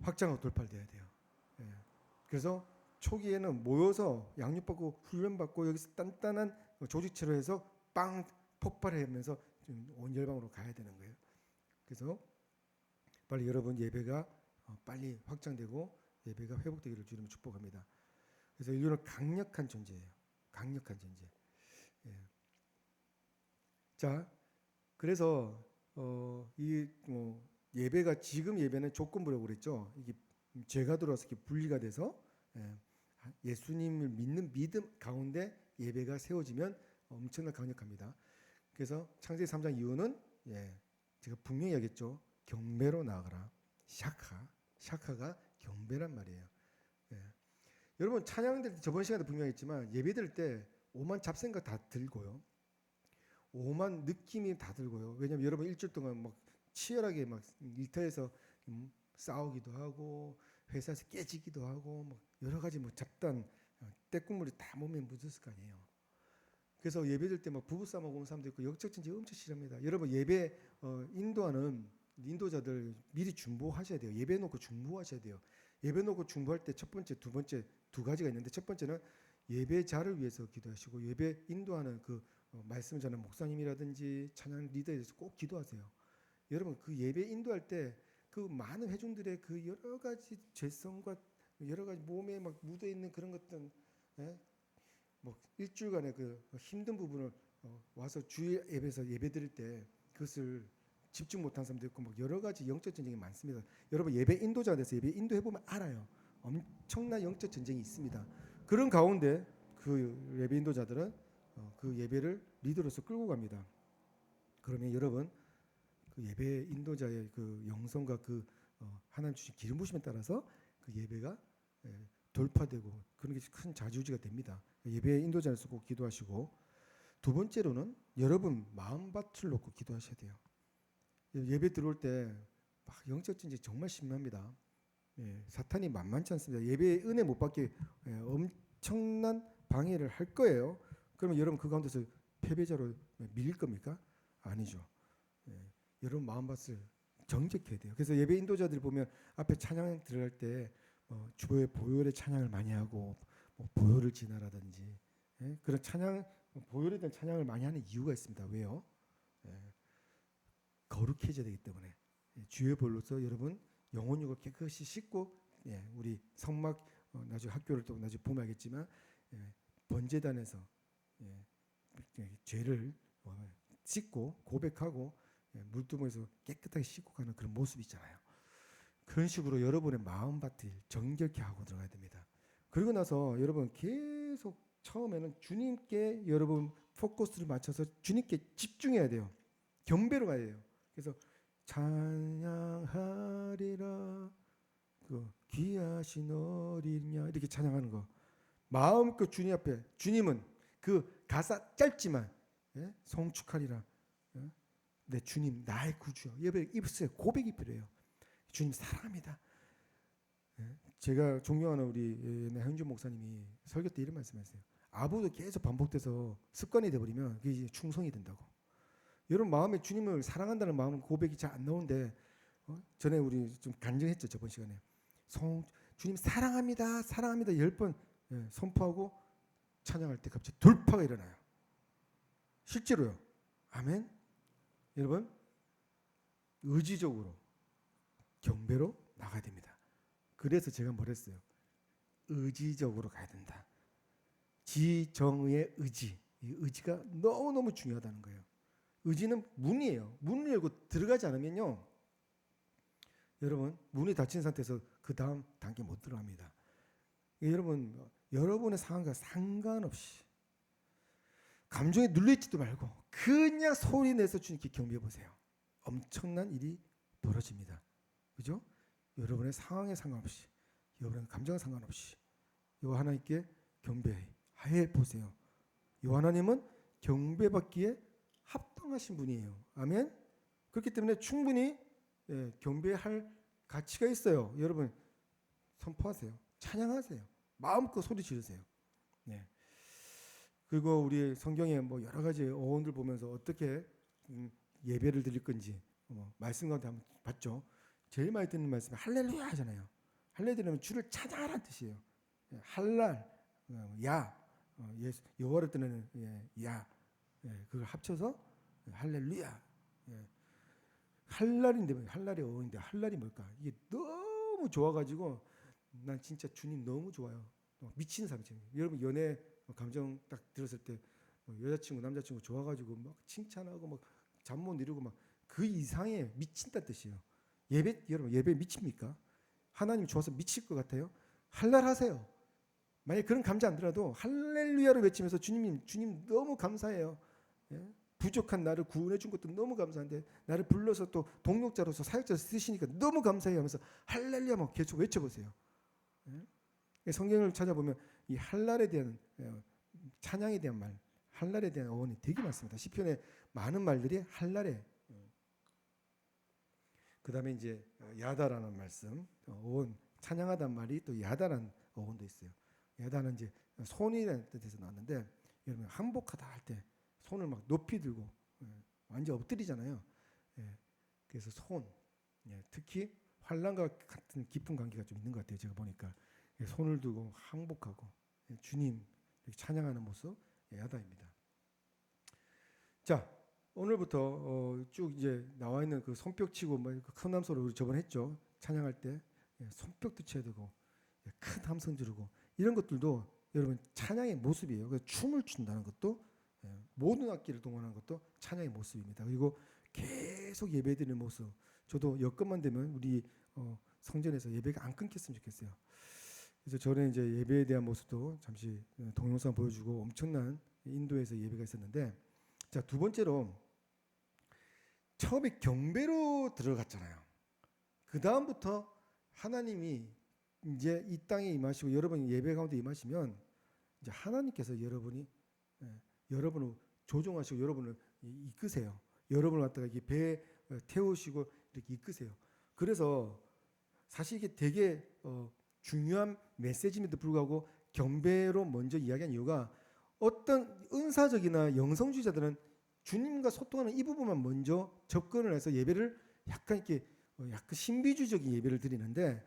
확장하고 돌파돼야 돼요. 그래서 초기에는 모여서 양육받고 훈련받고 여기서 단단한 조직체로 해서 빵 폭발하면서 좀 온 열방으로 가야 되는 거예요. 그래서 빨리 여러분 예배가 빨리 확장되고 예배가 회복되기를 주님을 축복합니다. 그래서 인류는 강력한 존재예요. 강력한 존재. 자, 그래서 예배가 지금 예배는 조건부라고 그랬죠. 이게 죄가 들어와서 이렇게 분리가 돼서 예수님을 믿는 믿음 가운데 예배가 세워지면 엄청나게 강력합니다. 그래서 창세기 3장 이후는 제가 분명히 하겠죠. 경배로 나아가라. 샤카가 경배란 말이에요. 여러분 찬양 들 때 저번 시간에 분명히 했지만 예배 드릴 때 오만 잡생각 다 들고요. 오만 느낌이 다 들고요. 왜냐하면 여러분 일주일 동안 막 치열하게 막 일터에서 싸우기도 하고 회사에서 깨지기도 하고 막 여러 가지 뭐 잡단 때국물이 다 몸에 묻었을 거 아니에요. 그래서 예배 드릴 때 막 부부싸움하고 온 사람도 있고 영적 전쟁 엄청 싫어합니다. 여러분 예배 인도하는 인도자들 미리 중보하셔야 돼요. 예배 놓고 중보하셔야 돼요. 예배 놓고 중보할 때 첫 번째, 두 번째 두 가지가 있는데 첫 번째는 예배자를 위해서 기도하시고 예배 인도하는 그 말씀 전하는 목사님이라든지 찬양 리더에 대해서 꼭 기도하세요. 여러분 그 예배 인도할 때 그 많은 회중들의 그 여러 가지 죄성과 여러 가지 몸에 막 묻어 있는 그런 것들, 뭐 일주일간의 그 힘든 부분을 와서 주일 예배에서 예배 드릴 때 그것을 집중 못한 사람도 있고 막 여러 가지 영적 전쟁이 많습니다. 여러분 예배 인도자가 돼서 예배 인도해 보면 알아요. 엄청난 영적 전쟁이 있습니다. 그런 가운데 그 예배 인도자들은 그 예배를 리더로서 끌고 갑니다. 그러면 여러분 그 예배 인도자의 그 영성과 그 하나님 주신 기름 부심에 따라서 그 예배가 돌파되고 그런 게 큰 자주지가 됩니다. 예배 인도자로서 꼭 기도하시고 두 번째로는 여러분 마음밭을 놓고 기도하셔야 돼요. 예배 들어올 때 막 영적 전쟁 정말 심합니다. 사탄이 만만치 않습니다. 예배에 은혜 못 받게 엄청난 방해를 할 거예요. 그러면 여러분 그 가운데서 패배자로 밀릴 겁니까? 아니죠. 여러분 마음밭을 정직해야 돼요. 그래서 예배 인도자들이 보면 앞에 찬양 들어갈 때 주보의 보혈의 찬양을 많이 하고 뭐 보혈을 지나라든지 그런 찬양 보혈에 대한 찬양을 많이 하는 이유가 있습니다. 왜요? 거룩해져야 되기 때문에 주의 볼로서 여러분 영혼육을 깨끗이 씻고 우리 성막 나중에 학교를 또 나중에 보면 알겠지만 번제단에서 죄를 씻고 고백하고 물두멍에서 깨끗하게 씻고 가는 그런 모습이 있잖아요. 그런 식으로 여러분의 마음밭을 정결케 하고 들어가야 됩니다. 그리고 나서 여러분 계속 처음에는 주님께 여러분 포커스를 맞춰서 주님께 집중해야 돼요. 경배로 가야 돼요. 그래서 찬양하리라 그 귀하신 어리냐 이렇게 찬양하는 거 마음껏 주님 앞에 주님은 그 가사 짧지만 송축하리라 내 주님 나의 구주요 예배 입술에 고백이 필요해요. 주님 사랑합니다. 제가 존경하는 우리 현준 목사님이 설교 때 이런 말씀하세요. 아부도 계속 반복돼서 습관이 돼버리면 그게 이제 충성이 된다고. 여러분 마음에 주님을 사랑한다는 마음 고백이 잘 안 나오는데 전에 우리 좀 간증했죠 저번 시간에 주님 사랑합니다 사랑합니다 10번 선포하고 찬양할 때 갑자기 돌파가 일어나요. 실제로요. 아멘. 여러분 의지적으로 경배로 나가야 됩니다. 그래서 제가 뭐랬어요. 의지적으로 가야 된다. 지정의 의지. 이 의지가 너무너무 중요하다는 거예요. 의지는 문이에요. 문을 열고 들어가지 않으면요. 여러분 문이 닫힌 상태에서 그 다음 단계 못 들어갑니다. 여러분 여러분의 상황과 상관없이 감정에 눌려있지도 말고 그냥 소리 내서 주님께 경배해 보세요. 엄청난 일이 벌어집니다. 그죠? 여러분의 상황에 상관없이 여러분의 감정에 상관없이 요 하나님께 경배해 보세요. 요 하나님은 경배받기에 합당하신 분이에요. 아멘. 그렇기 때문에 충분히 경배할 가치가 있어요. 여러분 선포하세요. 찬양하세요. 마음껏 소리 지르세요. 네. 그리고 우리 성경에 뭐 여러 가지 어원들 보면서 어떻게 예배를 드릴 건지 말씀 가운데 한번 봤죠. 제일 많이 듣는 말씀은 할렐루야 하잖아요. 할렐루야 드리면 주를 찬양하라는 뜻이에요. 할랄, 야, 여호와를 뜨는 야, 그걸 합쳐서 할렐루야. 할랄인데 할랄이 어원인데 할랄이 뭘까? 이게 너무 좋아가지고 난 진짜 주님 너무 좋아요. 미치는 사람이죠. 여러분 연애 감정 딱 들었을 때 여자친구 남자친구 좋아가지고 막 칭찬하고 막 잠 못 이루고 막 그 이상의 미친다는 뜻이에요. 예배 여러분 예배 미칩니까? 하나님 좋아서 미칠 것 같아요? 할랄하세요. 만약 그런 감자 안 들어도 할렐루야를 외치면서 주님 너무 감사해요. 예? 부족한 나를 구원해 준 것도 너무 감사한데 나를 불러서 또 동역자로서 사역자로서 쓰시니까 너무 감사해요 하면서 할렐루야 막 계속 외쳐보세요. 예? 성경을 찾아보면 이 할랄에 대한 찬양에 대한 말, 할랄에 대한 어원이 되게 많습니다. 시편에 많은 말들이 할랄에. 그 다음에 이제 야다라는 말씀, 어원, 찬양하다는 말이 또 야다라는 어원도 있어요. 야다는 이제 손이라는 뜻에서 나왔는데 여러분 항복하다 할 때 손을 막 높이 들고 완전 엎드리잖아요. 그래서 손, 특히 환난과 같은 깊은 관계가 좀 있는 것 같아요. 제가 보니까 손을 들고 항복하고 주님 이렇게 찬양하는 모습 야다입니다. 자, 오늘부터 쭉 이제 나와 있는 그 손뼉 치고 큰 함소를 우리 저번에 했죠. 찬양할 때 손뼉도 쳐야 되고 큰 함성 지르고 이런 것들도 여러분 찬양의 모습이에요. 그래서 춤을 춘다는 것도 모든 악기를 동원하는 것도 찬양의 모습입니다. 그리고 계속 예배드리는 모습. 저도 여건만 되면 우리 성전에서 예배가 안 끊겼으면 좋겠어요. 그래서 저는 이제 예배에 대한 모습도 잠시 동영상 보여주고 엄청난 인도에서 예배가 있었는데, 자, 두 번째로 처음에 경배로 들어갔잖아요. 그 다음부터 하나님이 이제 이 땅에 임하시고 여러분이 예배 가운데 임하시면 이제 하나님께서 여러분을 조종하시고 여러분을 이끄세요. 여러분을 갖다가 이렇게 배에 태우시고 이렇게 이끄세요. 그래서 사실 이게 되게 중요한 메시지임에도 불구하고 경배로 먼저 이야기한 이유가 어떤 은사적이나 영성주의자들은 주님과 소통하는 이 부분만 먼저 접근을 해서 예배를 약간 이렇게 약간 신비주의적인 예배를 드리는데,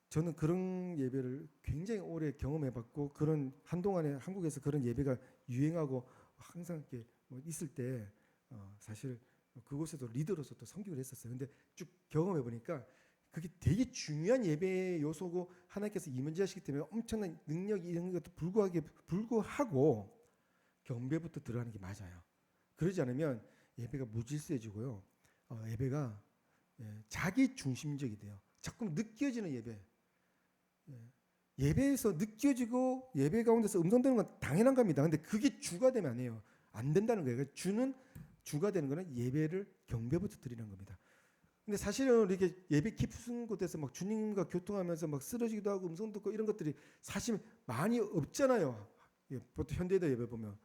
저는 그런 예배를 굉장히 오래 경험해봤고 그런 한동안에 한국에서 그런 예배가 유행하고 항상 이렇게 있을 때 사실 그곳에도 리더로서 또 섬기를 했었어요. 근데 쭉 경험해 보니까 그게 되게 중요한 예배의 요소고 하나님께서 임재하시기 때문에 엄청난 능력이 이런 것도 불구하고 경배부터 들어가는 게 맞아요. 그러지 않으면 예배가 무질서해지고요. 예배가 자기 중심적이 돼요. 자꾸 느껴지는 예배. 예배에서 느껴지고 예배 가운데서 음성되는 건 당연한 겁니다. 근데 그게 주가 되면 안 해요. 안 된다는 거예요. 주는 주가 되는 거는 예배를 경배부터 드리는 겁니다. 근데 사실은 이렇게 예배 깊은 곳에서 막 주님과 교통하면서 막 쓰러지기도 하고 음성 듣고 이런 것들이 사실 많이 없잖아요. 보통 현대의 예배 보면.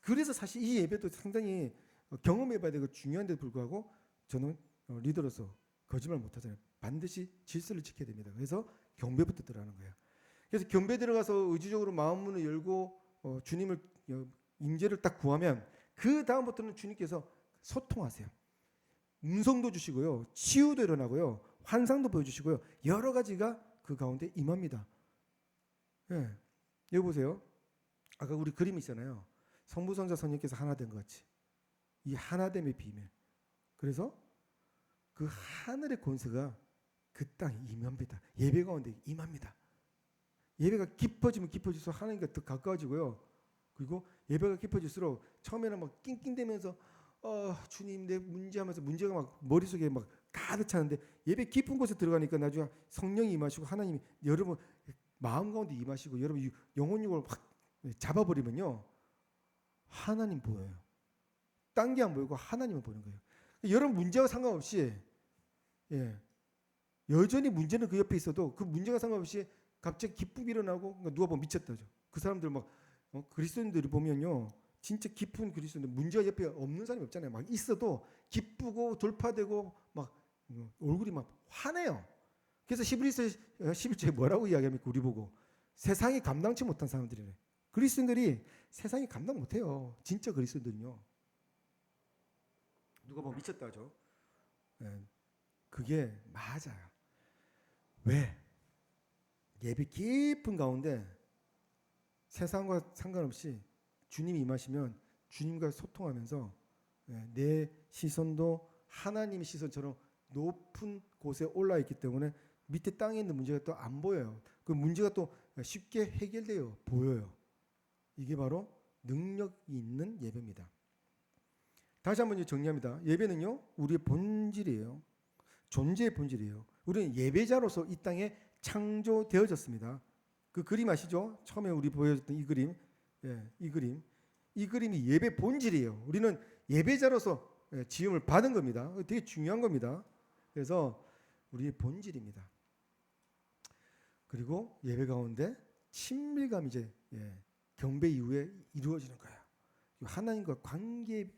그래서 사실 이 예배도 상당히 경험해봐야 되고 중요한데도 불구하고 저는 리더로서 거짓말 못하잖아요. 반드시 질서를 지켜야 됩니다. 그래서 경배부터 들어가는 거예요. 그래서 경배 들어가서 의지적으로 마음 문을 열고 주님을 임재를 딱 구하면 그 다음부터는 주님께서 소통하세요. 음성도 주시고요, 치유도 일어나고요, 환상도 보여주시고요, 여러 가지가 그 가운데 임합니다. 예, 여기 보세요. 아까 우리 그림이 있잖아요. 성부, 성자, 성령께서 하나 된 것 같이 이 하나됨의 비밀. 그래서 그 하늘의 권세가 그 땅에 임합니다. 예배 가운데 임합니다. 예배가 깊어지면 깊어질수록 하나님과 더 가까워지고요. 그리고 예배가 깊어질수록 처음에는 막 낑낑대면서 주님 내 문제하면서 문제가 막 머릿속에 막 가득 차는데 예배 깊은 곳에 들어가니까 나중에 성령이 임하시고 하나님이 여러분 마음 가운데 임하시고 여러분 영혼 육을 확 잡아버리면요, 하나님 보여요. 딴 게 안 보이고 하나님을 보는 거예요. 여러분 문제와 상관없이 여전히 문제는 그 옆에 있어도 그 문제가 상관없이 갑자기 기쁨이 일어나고 누가 보면 미쳤다죠. 그 사람들 막 그리스도인들이 보면요, 진짜 깊은 그리스도인들 문제가 옆에 없는 사람이 없잖아요. 막 있어도 기쁘고 돌파되고 막 얼굴이 막 환해요. 그래서 히브리서 11절에 뭐라고 이야기합니까? 우리 보고 세상이 감당치 못한 사람들이래. 그리스도인들이 세상이 감당 못해요. 진짜 그리스도인들은요. 누가 보면 미쳤다죠. 그게 맞아요. 왜? 예배 깊은 가운데 세상과 상관없이 주님이 임하시면 주님과 소통하면서 내 시선도 하나님의 시선처럼 높은 곳에 올라 있기 때문에 밑에 땅에 있는 문제가 또 안 보여요. 그 문제가 또 쉽게 해결돼요. 보여요. 이게 바로 능력이 있는 예배입니다. 다시 한번 정리합니다. 예배는요, 우리의 본질이에요. 존재의 본질이에요. 우리는 예배자로서 이 땅에 창조되어졌습니다. 그 그림 아시죠? 처음에 우리 보여줬던 이 그림, 이 그림이 예배 본질이에요. 우리는 예배자로서 지음을 받은 겁니다. 되게 중요한 겁니다. 그래서 우리의 본질입니다. 그리고 예배 가운데 친밀감이 이제 경배 이후에 이루어지는 거예요. 하나님과 관계의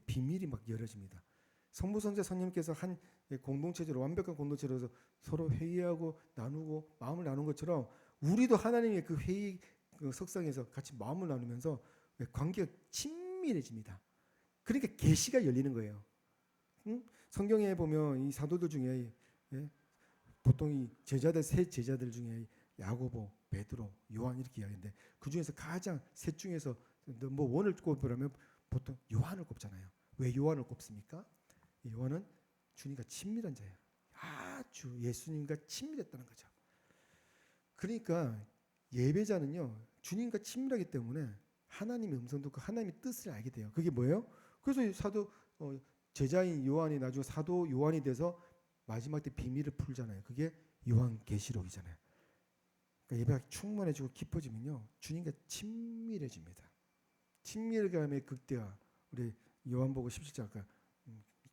비밀이 막 열어집니다. 성부성자 성령님께서 한 공동체로 완벽한 공동체로서 서로 회의하고 나누고 마음을 나눈 것처럼 우리도 하나님의 그 회의 그 석상에서 같이 마음을 나누면서 관계가 친밀해집니다. 그러니까 계시가 열리는 거예요. 성경에 보면 이 사도들 중에 보통 이 제자들 세 제자들 중에 야고보, 베드로, 요한 이렇게 이야기하는데 그 중에서 가장 셋 중에서 뭐 원을 꼽으라면 보통 요한을 꼽잖아요. 왜 요한을 꼽습니까? 요한은 주님과 친밀한 자예요. 아주 예수님과 친밀했다는 거죠. 그러니까 예배자는요 주님과 친밀하기 때문에 하나님의 음성도 그 하나님의 뜻을 알게 돼요. 그게 뭐예요? 그래서 사도 제자인 요한이 나중에 사도 요한이 돼서 마지막 때 비밀을 풀잖아요. 그게 요한계시록이잖아요. 그러니까 예배가 충만해지고 깊어지면요 주님과 친밀해집니다. 친밀감의 극대화. 우리 요한복음 17장 아까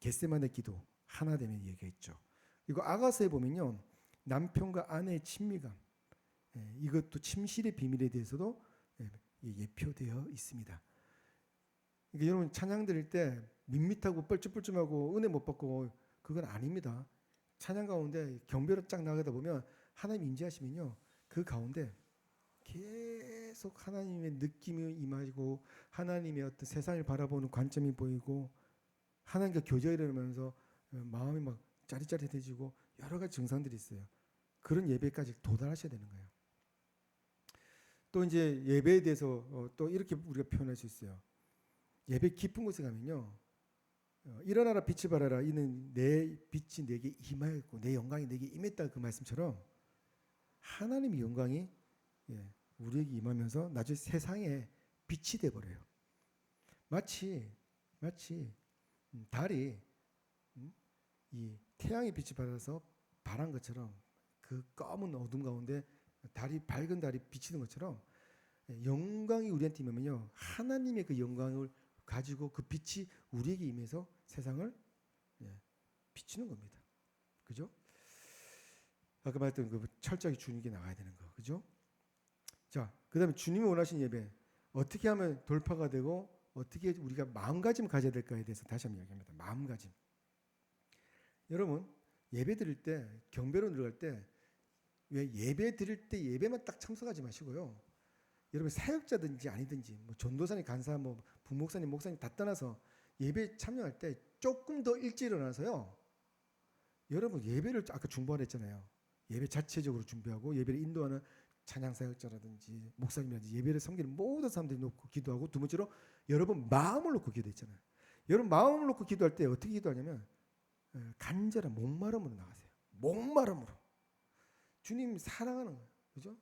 겟세마네 기도 하나 되면 얘기했죠. 그리고 아가서에 보면요 남편과 아내의 친밀감, 이것도 침실의 비밀에 대해서도 예표되어 있습니다. 그러니까 여러분 찬양 드릴 때 밋밋하고 뻘쭘뻘쭘하고 은혜 못 받고 그건 아닙니다. 찬양 가운데 경배로 쫙 나가다 보면 하나님 인지하시면요 그 가운데 계속 하나님의 느낌이 임하고 하나님의 어떤 세상을 바라보는 관점이 보이고 하나님과 교제를 이루면서 마음이 막 짜릿짜릿해지고 여러 가지 증상들이 있어요. 그런 예배까지 도달하셔야 되는 거예요. 또 이제 예배에 대해서 또 이렇게 우리가 표현할 수 있어요. 예배 깊은 곳에 가면요. 일어나라 빛을 발하라 이는 내 빛이 내게 임하였고 내 영광이 내게 임했다 그 말씀처럼 하나님의 영광이 우리에게 임하면서 나중에 세상에 빛이 돼버려요. 마치 달이 이 태양의 빛을 받아서 발한 것처럼 그 검은 어둠 가운데 밝은 달이 비치는 것처럼 영광이 우리한테 임하면요 하나님의 그 영광을 가지고 그 빛이 우리에게 임해서 세상을 비추는 겁니다. 그죠? 아까 말했던 그 철저하게 주님께 나가야 되는 거, 그죠? 자, 그다음에 주님이 원하신 예배 어떻게 하면 돌파가 되고 어떻게 우리가 마음가짐을 가져야 될까에 대해서 다시 한번 이야기합니다. 마음가짐. 여러분 예배 드릴 때 경배로 들어갈 때 왜 예배 드릴 때 예배만 딱 참석하지 마시고요. 여러분 사역자든지 아니든지 뭐 전도사님, 간사, 뭐 부목사님, 목사님 다 떠나서 예배 참여할 때 조금 더 일찍 일어나서요. 여러분 예배를 아까 중보하랬잖아요. 예배 자체적으로 준비하고 예배를 인도하는 찬양 사역자라든지 목사님이라든지 예배를 섬기는 모든 사람들이 놓고 기도하고 두 번째로 여러분 마음을 놓고 기도했잖아요. 여러분 마음을 놓고 기도할 때 어떻게 기도하냐면 간절한 목마름으로 나가세요. 목마름으로. 주님 사랑하는 거예요. 그죠?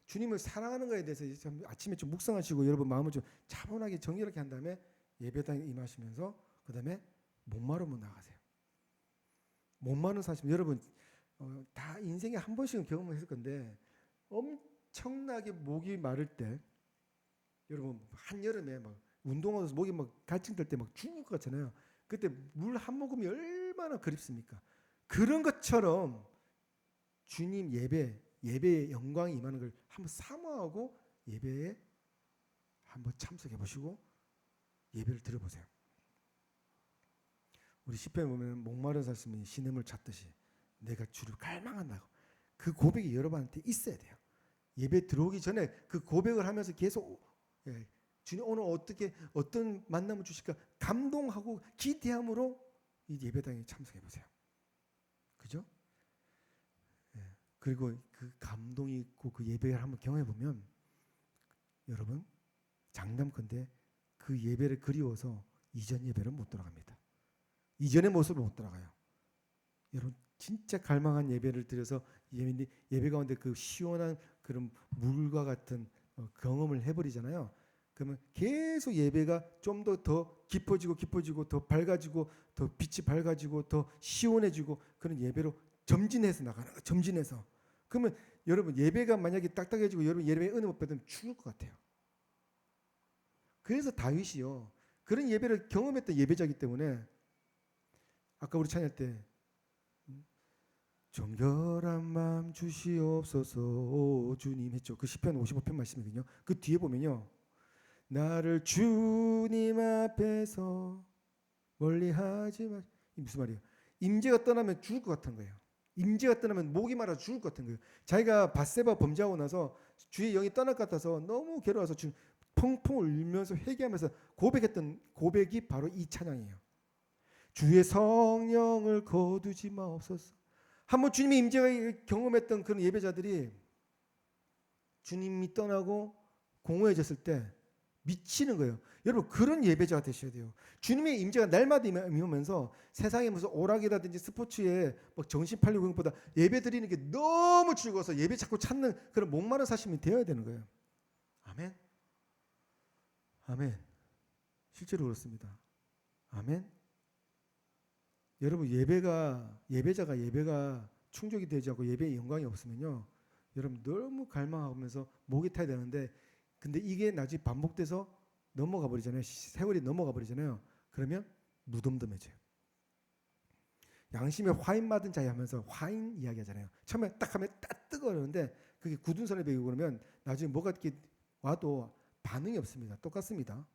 주님을 사랑하는 거에 대해서 아침에 좀 묵상하시고 여러분 마음을 좀 차분하게 정의롭게 한 다음에 예배당에 임하시면서 그 다음에 목마름으로 나가세요. 목마른 사실 여러분 다 인생에 한 번씩은 경험을 했을 건데 엄청나게 목이 마를 때 여러분 한여름에 막 운동하면서 목이 막 갈증될 때 막 죽을 것 같잖아요. 그때 물 한 모금이 얼마나 그립습니까? 그런 것처럼 주님 예배의 영광이 임하는 걸 한번 사모하고 예배에 한번 참석해 보시고 예배를 들어보세요. 우리 시편에 보면 목마른 사슴이 시냇물 찾듯이 내가 주를 갈망한다고 그 고백이 여러분한테 있어야 돼요. 예배 들어오기 전에 그 고백을 하면서 계속 주님 오늘 어떻게 어떤 만남을 주실까 감동하고 기대함으로 이 예배당에 참석해 보세요. 그죠? 그리고 그 감동이 있고 그 예배를 한번 경험해 보면 여러분 장담컨대 그 예배를 그리워서 이전 예배를 못 돌아갑니다. 이전의 모습을 못 돌아가요. 여러분 진짜 갈망한 예배를 드려서 예배 가운데 그 시원한 그런 물과 같은 경험을 해버리잖아요. 그러면 계속 예배가 좀 더 깊어지고 더 밝아지고 더 빛이 밝아지고 더 시원해지고 그런 예배로 점진해서 나가는 거예요. 점진해서. 그러면 여러분 예배가 만약에 딱딱해지고 여러분 예배에 은혜 못 받으면 죽을 것 같아요. 그래서 다윗이요. 그런 예배를 경험했던 예배자이기 때문에 아까 우리 찬양할 때 정결한 마음 주시옵소서 오 주님 했죠. 그 시편 55편 말씀이거든요. 그 뒤에 보면요. 나를 주님 앞에서 멀리하지 마. 이 무슨 말이에요? 임재가 떠나면 죽을 것 같은 거예요. 임재가 떠나면 목이 말아 죽을 것 같은 거예요. 자기가 밧세바 범죄하고 나서 주의 영이 떠날 것 같아서 너무 괴로워서 지금 펑펑 울면서 회개하면서 고백했던 고백이 바로 이 찬양이에요. 주의 성령을 거두지 마옵소서. 한번 주님의 임재가 경험했던 그런 예배자들이 주님이 떠나고 공허해졌을 때 미치는 거예요. 여러분 그런 예배자가 되셔야 돼요. 주님의 임재가 날마다 임하면서 세상에 무슨 오락이라든지 스포츠에 막 정신 팔리고 그런 것보다 예배 드리는 게 너무 즐거워서 예배 자꾸 찾는 그런 목마른 사심이 되어야 되는 거예요. 아멘. 아멘. 실제로 그렇습니다. 아멘. 여러분 예배가 충족이 되지 않고 예배의 영광이 없으면요. 여러분 너무 갈망하면서 목이 타야 되는데 근데 이게 나중에 반복돼서 넘어가 버리잖아요. 세월이 넘어가 버리잖아요. 그러면 무덤덤해져요. 양심에 화인 맞은 자야 하면서 화인 이야기 하잖아요. 처음에 딱 하면 딱 뜨거워하는데 그게 굳은 손에 베이고 그러면 나중에 뭐가 이렇게 와도 반응이 없습니다. 똑같습니다.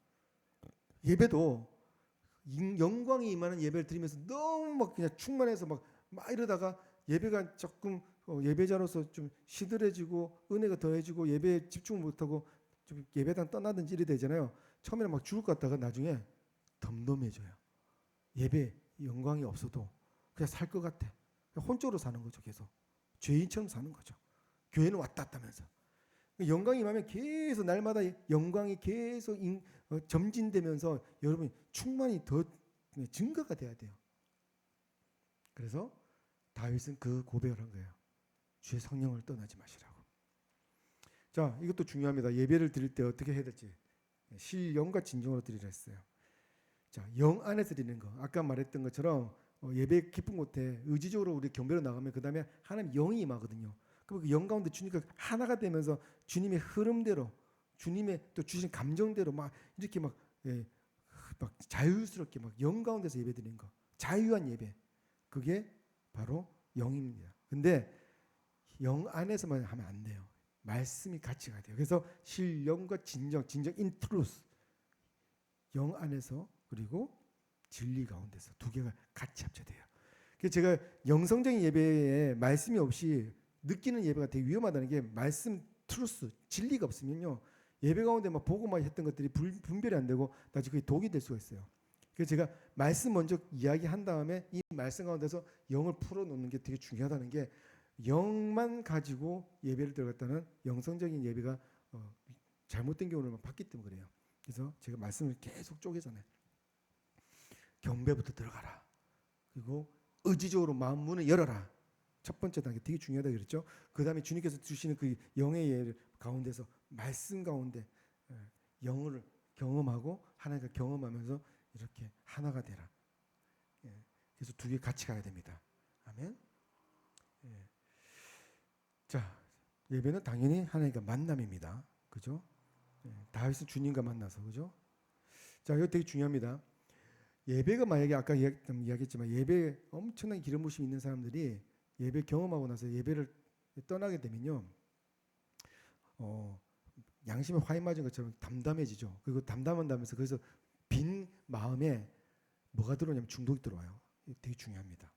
예배도 영광이 임하는 예배를 드리면서 너무 막 그냥 충만해서 막 이러다가 예배가 조금 예배자로서 좀 시들해지고 은혜가 더해지고 예배에 집중을 못하고 좀 예배당 떠나든지 이래 되잖아요. 처음에는 막 죽을 것 같다가 나중에 덤덤해져요. 예배 영광이 없어도 그냥 살 것 같아. 혼쭐로 사는 거죠. 계속 죄인처럼 사는 거죠. 교회는 왔다 갔다 하면서 영광이 임하면 계속 날마다 영광이 계속 점진되면서 여러분이 충만히 더 증거가 돼야 돼요. 그래서 다윗은 그 고백을 한 거예요. 주의 성령을 떠나지 마시라고. 자, 이것도 중요합니다. 예배를 드릴 때 어떻게 해야 될지. 실영과 진정으로 드리라 했어요. 자, 영 안에서 드리는 거. 아까 말했던 것처럼 예배 깊은 곳에 의지적으로 우리 경배로 나가면 그 다음에 하나님 영이 임하거든요. 그럼 그 영 가운데 주님과 하나가 되면서 주님의 흐름대로 주님의 또 주신 감정대로 막 이렇게 막 자유스럽게 막 영 가운데서 예배 드리는 거. 자유한 예배. 그게 바로 영입니다. 근데 영 안에서만 하면 안 돼요. 말씀이 같이 가야 돼요. 그래서 실영과 진정 in truth. 영 안에서 그리고 진리 가운데서 두 개가 같이 합쳐져요. 그래서 제가 영성적인 예배에 말씀이 없이 느끼는 예배가 되게 위험하다는 게 말씀 트루스 진리가 없으면요. 예배 가운데 막 보고만 했던 것들이 분별이 안 되고 나중에 그게 독이 될 수가 있어요. 그래서 제가 말씀 먼저 이야기한 다음에 이 말씀 가운데서 영을 풀어놓는 게 되게 중요하다는 게 영만 가지고 예배를 들어갔다는 영성적인 예배가 잘못된 경우를 봤기 때문에 그래요. 그래서 제가 말씀을 계속 쪼개잖아요. 경배부터 들어가라. 그리고 의지적으로 마음 문을 열어라. 첫 번째 단계 되게 중요하다 그랬죠. 그 다음에 주님께서 주시는 그 영의 예 가운데서 말씀 가운데 영을 경험하고 하나님과 경험하면서 이렇게 하나가 되라. 그래서 두 개 같이 가야 됩니다. 아멘. 자, 예배는 당연히 하나님과 만남입니다. 그죠? 다윗은 주님과 만나서 그죠? 자, 이거 되게 중요합니다. 예배가 만약에 아까 이야기했지만 예배에 엄청난 기름 부심이 있는 사람들이 예배 경험하고 나서 예배를 떠나게 되면요, 양심에 화인 맞은 것처럼 담담해지죠. 그리고 담담한다면서 그래서 빈 마음에 뭐가 들어오냐면 중독이 들어와요. 이게 되게 중요합니다.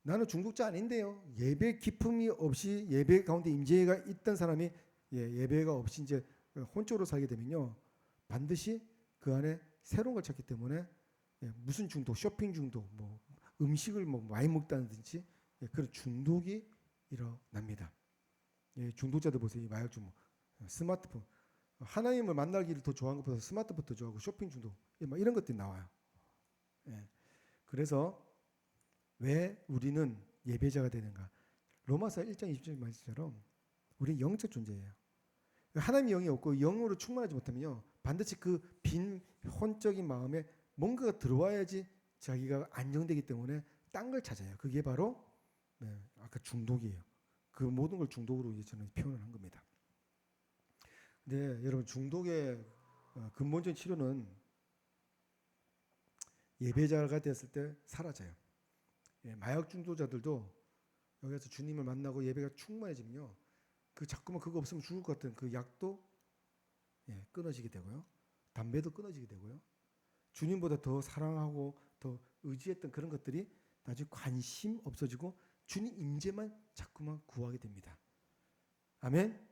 나는 중독자 아닌데요. 예배 기품이 없이 예배 가운데 임재가 있던 사람이 예배가 없이 이제 혼쭐로 살게 되면요, 반드시 그 안에 새로운 걸 찾기 때문에 무슨 중독, 쇼핑 중독, 뭐 음식을 뭐 많이 먹다든지 그런 중독이 일어납니다. 중독자들 보세요. 마약 중독, 스마트폰, 하나님을 만나기를 더 좋아하는 것보다 스마트폰 더 좋아하고 쇼핑 중독, 막 이런 것들이 나와요. 그래서 왜 우리는 예배자가 되는가? 로마서 1장 20절 말씀처럼 우리는 영적 존재예요. 하나님의 영이 없고 영으로 충만하지 못하면요, 반드시 그 빈 혼적인 마음에 뭔가가 들어와야지 자기가 안정되기 때문에 딴 걸 찾아요. 그게 바로 아까 중독이에요. 그 모든 걸 중독으로 이제 저는 표현을 한 겁니다. 근데 여러분, 중독의 근본적인 치료는 예배자가 됐을 때 사라져요. 마약 중독자들도 여기서 주님을 만나고 예배가 충만해지면요, 그 자꾸만 그거 없으면 죽을 것 같은 그 약도 끊어지게 되고요, 담배도 끊어지게 되고요, 주님보다 더 사랑하고 더 의지했던 그런 것들이 나중에 관심 없어지고 주님 임재만 자꾸만 구하게 됩니다. 아멘.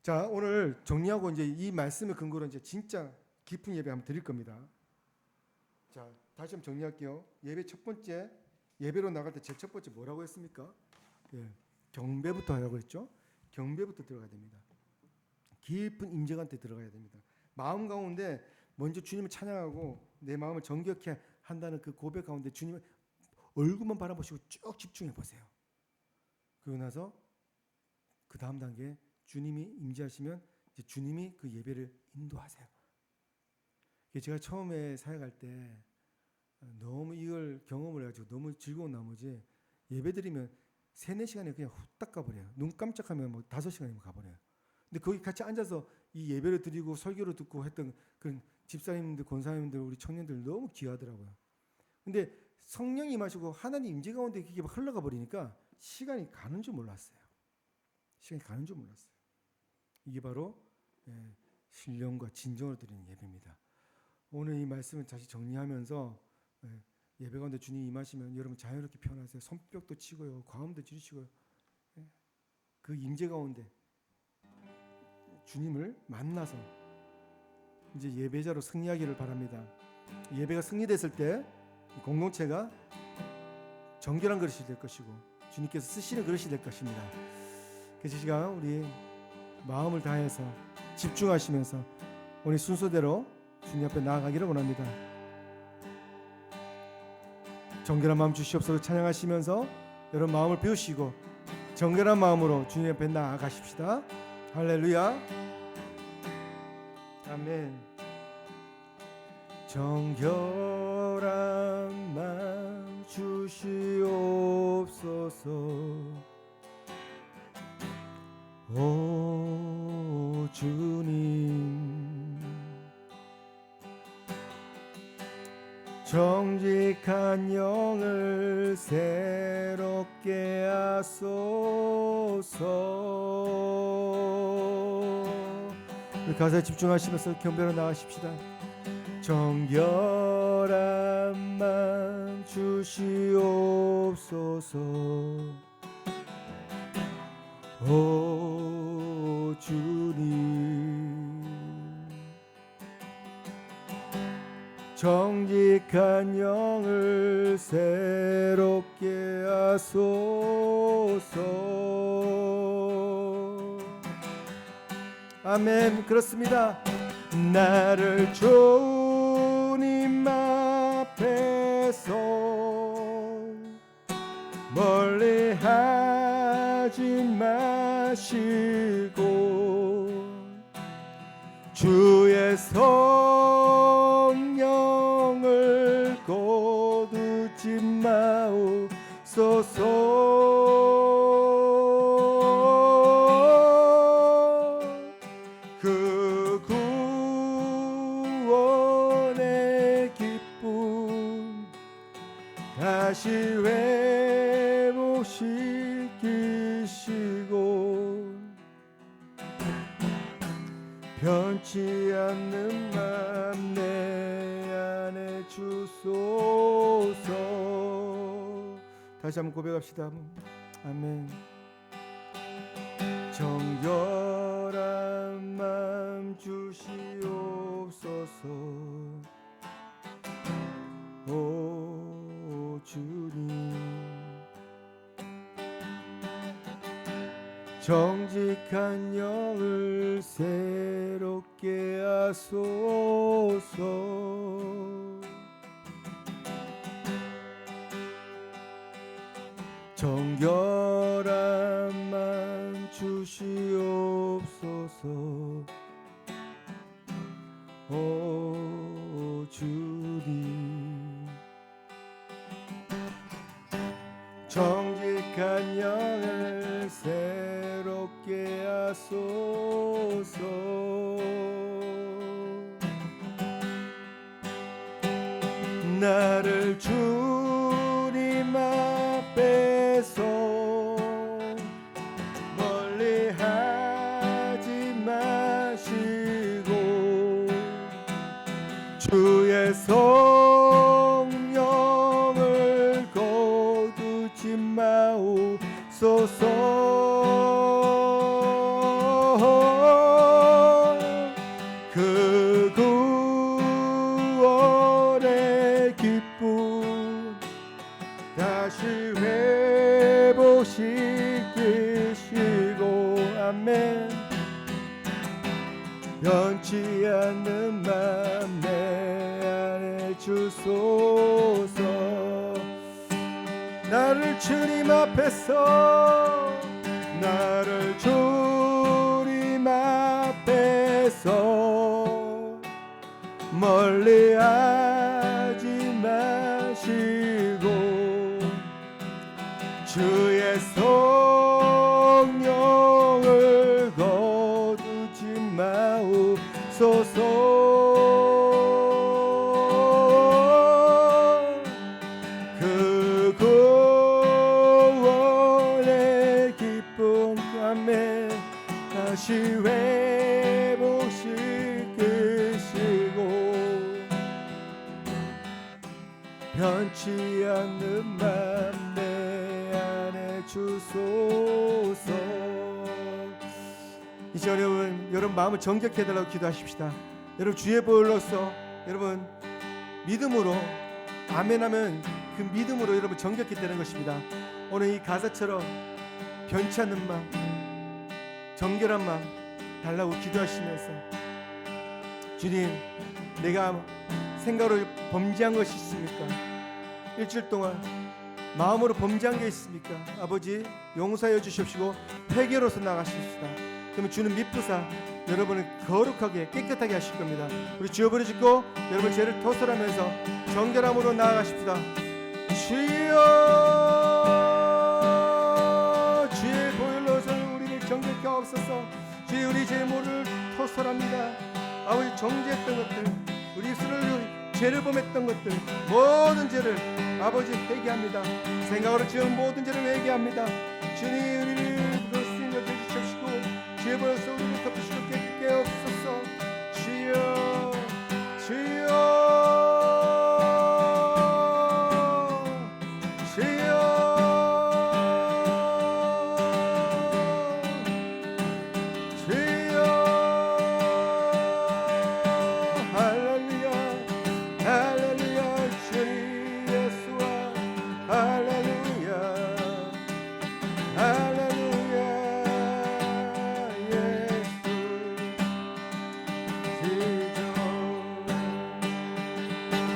자, 오늘 정리하고 이제 이 말씀의 근거로 이제 진짜 깊은 예배 한번 드릴 겁니다. 자, 다시 한번 정리할게요. 예배 첫 번째, 예배로 나갈 때 제 첫 번째 뭐라고 했습니까? 경배부터 하라고 했죠. 경배부터 들어가야 됩니다. 깊은 임재관에 들어가야 됩니다. 마음 가운데 먼저 주님을 찬양하고 내 마음을 정결케 한다는 그 고백 가운데 주님의 얼굴만 바라보시고 쭉 집중해 보세요. 그러고 나서 그 다음 단계, 주님이 임재하시면 이제 주님이 그 예배를 인도하세요. 제가 처음에 사역할 때 너무 이걸 경험을 해가지고 너무 즐거운 나머지 예배드리면 3-4시간에 그냥 후딱 가버려요. 눈 깜짝하면 뭐 5시간이면 가버려요. 근데 거기 같이 앉아서 이 예배를 드리고 설교를 듣고 했던 그런 집사님들, 권사님들, 우리 청년들 너무 귀하더라고요. 근데 성령이 임하시고 하나님 임재 가운데 그게 막 흘러가 버리니까 시간이 가는 줄 몰랐어요. 시간이 가는 줄 몰랐어요. 이게 바로 신령과 진정으로 드리는 예배입니다. 오늘 이 말씀을 다시 정리하면서 예배 가운데 주님 임하시면 여러분 자유롭게 표현하세요. 손뼉도 치고요, 과음도 지르시고요. 그 임재 가운데 주님을 만나서 이제 예배자로 승리하기를 바랍니다. 예배가 승리됐을 때 공동체가 정결한 그릇이 될 것이고 주님께서 쓰시는 그릇이 될 것입니다. 그래서 시간 우리 마음을 다해서 집중하시면서 우리 순서대로 주님 앞에 나아가기를 원합니다. 정결한 마음 주시옵소서 찬양하시면서 여러분 마음을 비우시고 정결한 마음으로 주님 앞에 나아가십시다. 할렐루야. 아멘. 정결한 마음 주시옵소서. 오 주님, 정직한 영을 새롭게 하소서. 가사에 집중하시면서 경배로 나가십시다. 정결한 마음 주시옵소서. 오 주님, 정직한 영을 새롭게 하소서. 아멘. 그렇습니다. 나를 주님 앞에서 멀리 하지 마시고 주의 성령을 거두지 마옵소서. 그 구원의 기쁨 다시 회복시키시고 변치 않는 맘 내 안에 주소서. 다시 한번 고백합시다. 아멘. 정결한 맘 주시옵소서. 오 주님, 정직한 영을 새롭게 하소서. 정결한 맘 주시옵소서. 오 주님 정직한 영을 새롭게 하소서 나를 주님 앞에서 멀리하지 마시고 주의 성령을 거두지 마옵소서 그 구원의 기쁨 다시 회복시키시고 아멘 변치 않는 맘 내 안에 주소서 나를 주님 앞에서 나를 주님 앞에서 멀리하지 마시고 주의 성령을 거두지 마옵소서 그 구원의 기쁨 감에 다시 회복시키시고 변치 않는 맘 내 안에 주소서 이제 여러분 마음을 정결케 해달라고 기도하십시다. 여러분 주의 보혈로서 여러분 믿음으로 아멘하면 그 믿음으로 여러분 정결케 되는 것입니다. 오늘 이 가사처럼 변치 않는 마음 정결한 마음 달라고 기도하시면서 주님 내가 생각으로 범죄한 것이 있습니까? 일주일 동안 마음으로 범죄한 게 있습니까? 아버지 용서해 주십시오. 회개로서 나가십시다. 그러면 주는 미쁘사 여러분을 거룩하게 깨끗하게 하실 겁니다. 우리 주여부를 짓고 여러분 죄를 토설하면서 정결함으로 나아가십시다. 주여 주의 보혈로서 우리를 정결케 하옵소서. 주여 우리 죄물을 토설합니다. 아버지 정죄했던 것들 우리 입술을 죄를 범했던 것들 모든 죄를 아버지 회개합니다. 생각으로 지은 모든 죄를 회개합니다. 주님 우리를 그것을 여겨주십시고 주의 보혈로서 우리를 덮으시고 깨끗게 하옵소서. 주여 주여 주여 주여 할렐루야 할렐루야 주님 예수와 할렐루야 할렐루야 예수 지정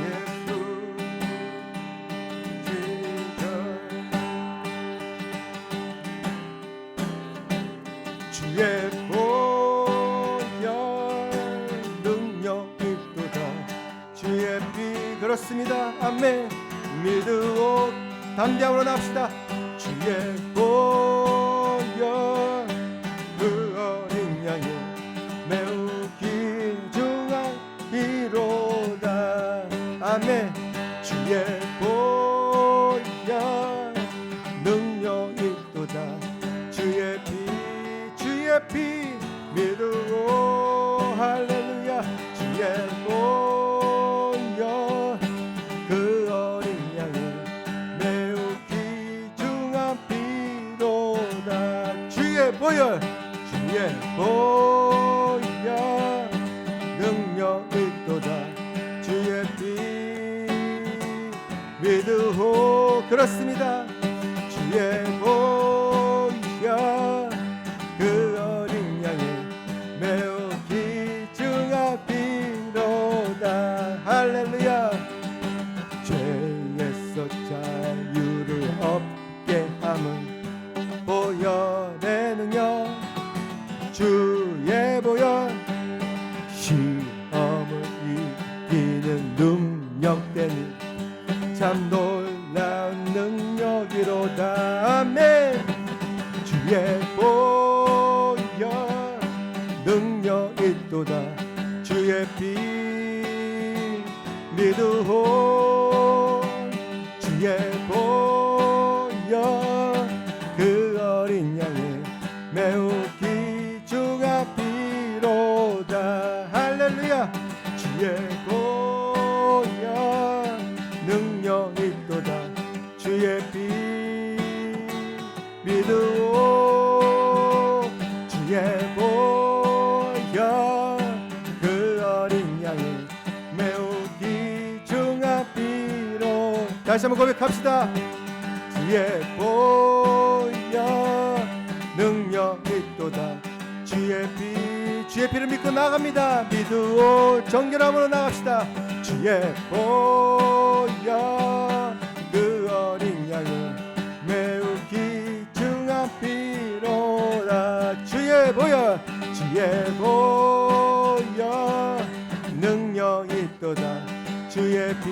예수 지정 주의 보혈 능력이 있도다 주의 피 그렇습니다. 아멘 믿으오 담대함으로 나갑시다. 주의 보혈 그 어린 양이 매우 귀중한 피로다. 아멘 주의 보혈 능력이 있도다 주의 피 믿으오 할렐루야 주의 보혈 그 어린 양이 매우 귀중한 피로다. 주의 보혈 능력 있도다 주의 피 믿으오 그렇습니다. 주의 보혈 그 어린 양이 매우 귀중한 피로다. 할렐루야 죄에서 자유를 얻게 함은 보혈의 능력 주의 보혈 시험을 참 놀라운 능력이로다. 아멘. 주의 보혈 능력 있도다. 주의 피 믿으오. 주의 보혈 그 어린 양의 매우 귀중한 피로다. 할렐루야. 주의 보혈 능력 있도다. 주의 피 믿으오. 주의 보혈 그 어린 양의 매우 귀중한 피로. 다시 한번 고백합시다. 주의 보혈 능력 있도다. 주의 피를 믿고 나갑니다. 믿으오. 정결함으로 나갑시다. 주의 보혈 그 어린 양의 매우 귀중한 피로다. 주의 보혈 능력 있도다. 주의 피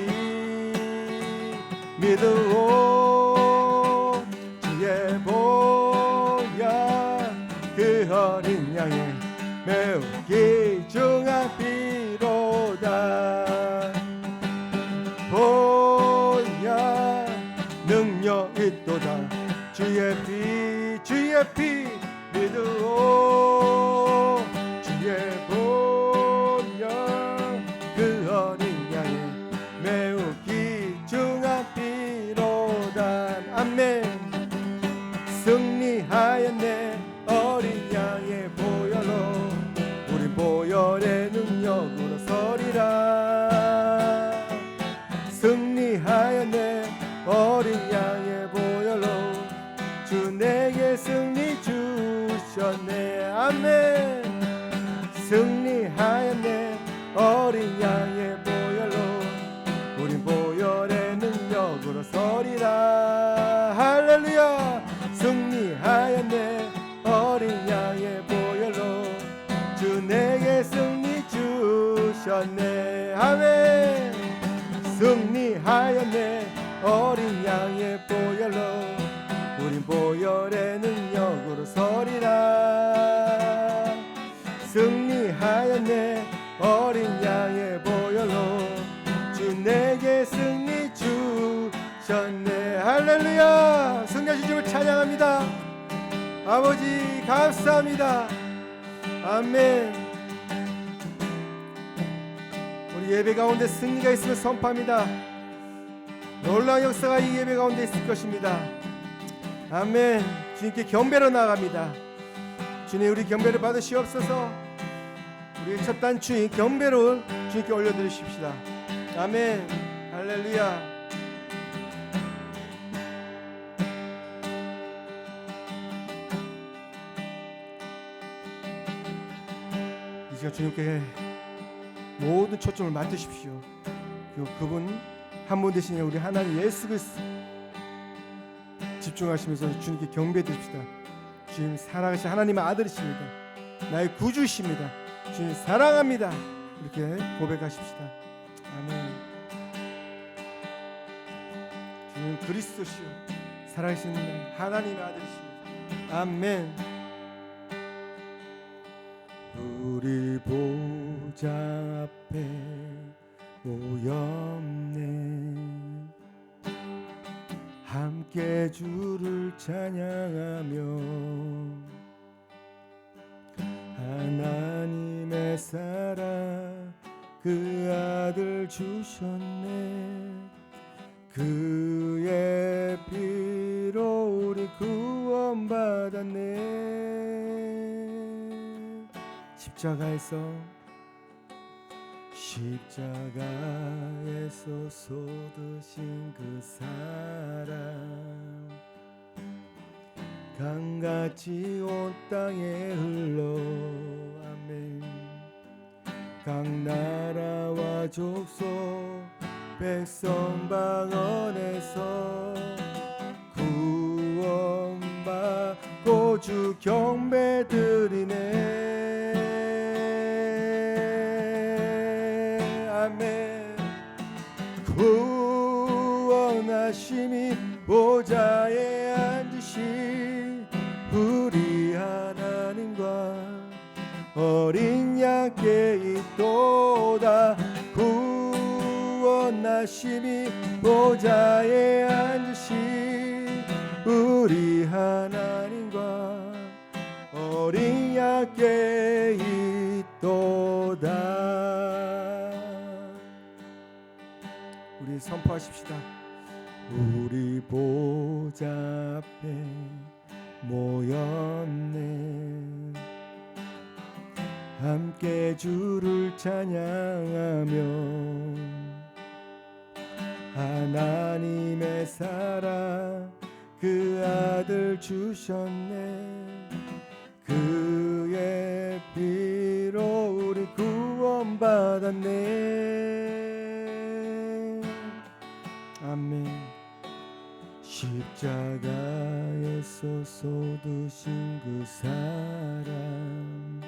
믿으오. 주의 보혈 그 어린 양의 매우 귀중한 피로다. 보혈 능력 있도다. 주의 피 믿으오. 주의 보혈 그 어린 양의 매우 귀중한 피로다. 아멘. 승리하였네 어린 양의 보혈로. 우리 보혈의 능력으로 서리라. 승리하였네 어린 양의 보혈로. 주 내게 승리 주셨네. 아멘. 승리하였네 어린 양의 보혈로. 우린 보혈의 능력으로 서리라. 할렐루야. 승리하였네 어린 양의 보혈로. 주 내게 승리 주셨네. 아멘. 승리하였네 어린 양의 보혈로. 우린 보혈의 능력으로 서리라. 승리하였네 어린 양의 보혈로. 주 내게 승리 주셨네. 할렐루야. 승리하신 주를 찬양합니다. 아버지 감사합니다. 아멘. 우리 예배 가운데 승리가 있으면 선포합니다. 놀라운 역사가 이 예배 가운데 있을 것입니다. 아멘. 주님께 경배로 나아갑니다. 주님 우리 경배를 받으시옵소서. 우리 첫 단추인 경배를 주님께 올려드리십시다. 아멘. 할렐루야. 이 시간 주님께 모든 초점을 맡으십시오. 그리고 그분 한 분 되신 우리 하나님 예수 그리스도 집중하시면서 주님께 경배드립시다. 주님 사랑하신 하나님의 아들이십니다. 나의 구주이십니다. 주님 사랑합니다. 이렇게 고백하십시다. 아멘. 주님 그리스도시요 살아계신 하나님의 아들이십니다. 아멘. 우리 보좌 앞에 모였네. 함께 주를 찬양하며 하나님의 사랑 그 아들 주셨네. 그의 피로 우리 구원받았네. 십자가에서 쏟으신 그 사랑 강같이 온 땅에 흘러. 아멘. 각 나라와 족속 백성 방언에서 구원받고 주 경배드리네. 아멘. 구원받고 어린 양께 있도다. 구원하심이 보좌에 앉으신 우리 하나님과 어린 양께 있도다. 우리 선포하십시다. 우리 보좌 앞에 모였네. 함께 주를 찬양하며 하나님의 사랑 그 아들 주셨네. 그의 피로 우리 구원받았네. 아멘. 십자가에서 쏟으신 그 사랑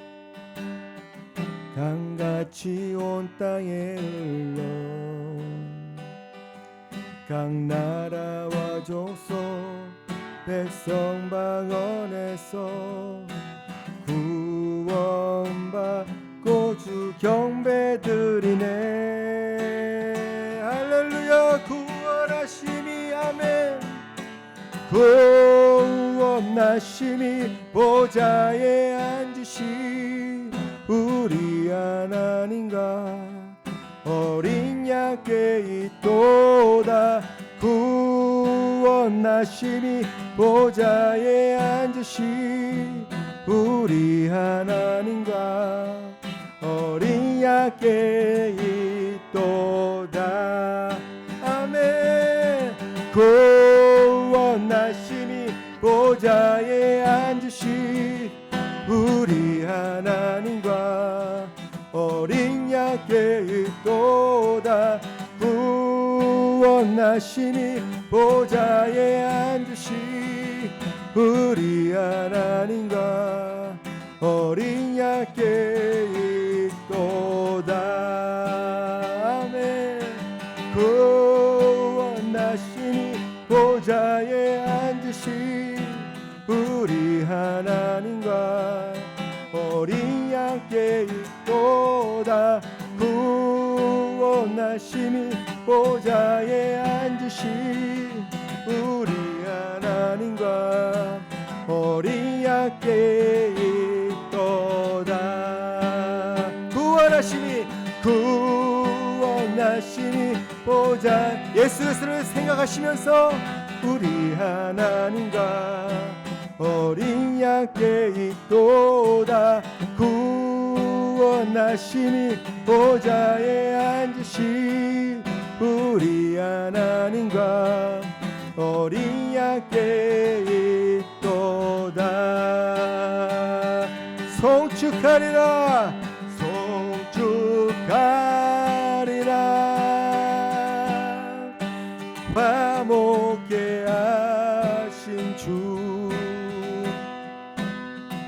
강같이 온 땅에 흘러 각 나라와 족속 백성 방언에서 구원받고 주 경배드리네. 할렐루야. 구원하심이 아멘. 구원하심이 보좌에 앉으신 우리 하나님과 어린 양께 있도다. 구원하심이 보좌에 앉으신 우리 하나님과 어린 양께 있도다. 아멘. 구원하심이 보좌에 앉으신 우리 하나님과 어린 양께 있도다. 구원하심이 보좌에 앉으신 우리 하나님과 어린 양께 있도다. 아멘. 구원하심이 보좌에 앉으신 우리 하나님과 어린 양께 있도다. 구원하심이 보좌에 앉으신 우리 하나님과 어린 양께 있도다. 구원하심이 보좌 예수 그리스도를 생각하시면서 우리 하나님과 어린 양께 있도다. 구원하심이 보좌에 앉으신 우리 하나님과 어린 양께 있도다. 송축하리라 송축하리라. 화목케 하신 주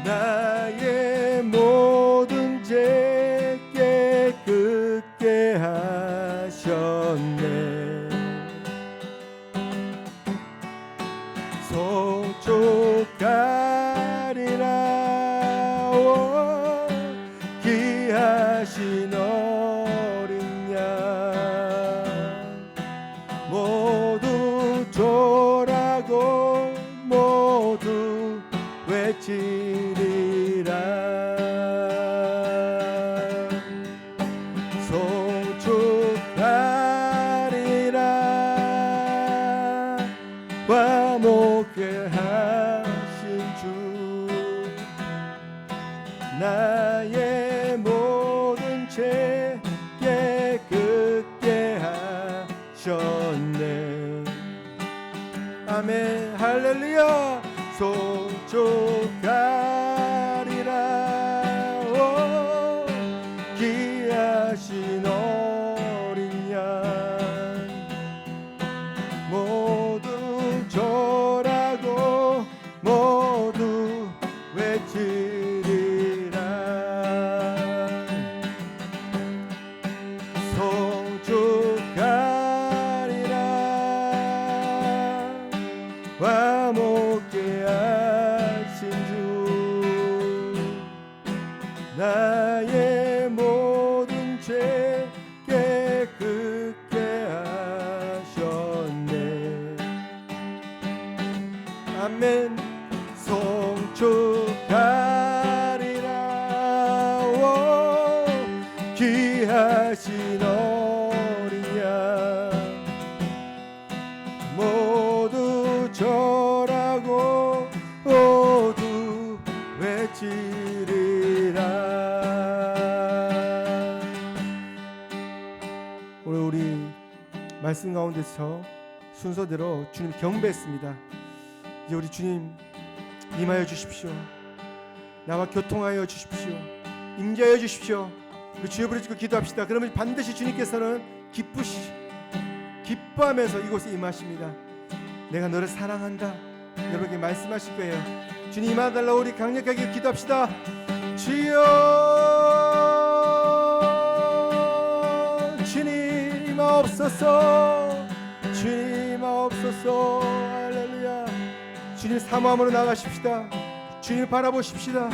나의 모든 죄 깨끗게 하셨네. 송축하리라. 오, 귀하신 어린 양 모두 조라고 모두 외치리라. 송축하리라. 화목케 하신 주 나의 모든 죄 깨끗게 하셨네. 아멘. 할렐루야. 송축하리라. 오, 귀하신 어린 양 모두 절하고 모두 외치리라. 송축하리라. 화목케 축하리라. 오, 귀하신 어린 양 모두 절하고 모두 외치리라. 오늘 우리 말씀 가운데서 순서대로 주님 경배했습니다. 이제 우리 주님 임하여 주십시오. 나와 교통하여 주십시오. 임재하여 주십시오. 우리 주여 부르짖고 기도합시다. 그러면 반드시 주님께서는 기뻐하면서 이곳에 임하십니다. 내가 너를 사랑한다. 여러분에게 말씀하실 거예요. 주님 임하달라고 우리 강력하게 기도합시다. 주여 주님 임하옵소서. 주님 임하옵소서. 할렐루야. 주님 사모함으로 나가십시다. 주님 바라보십시다.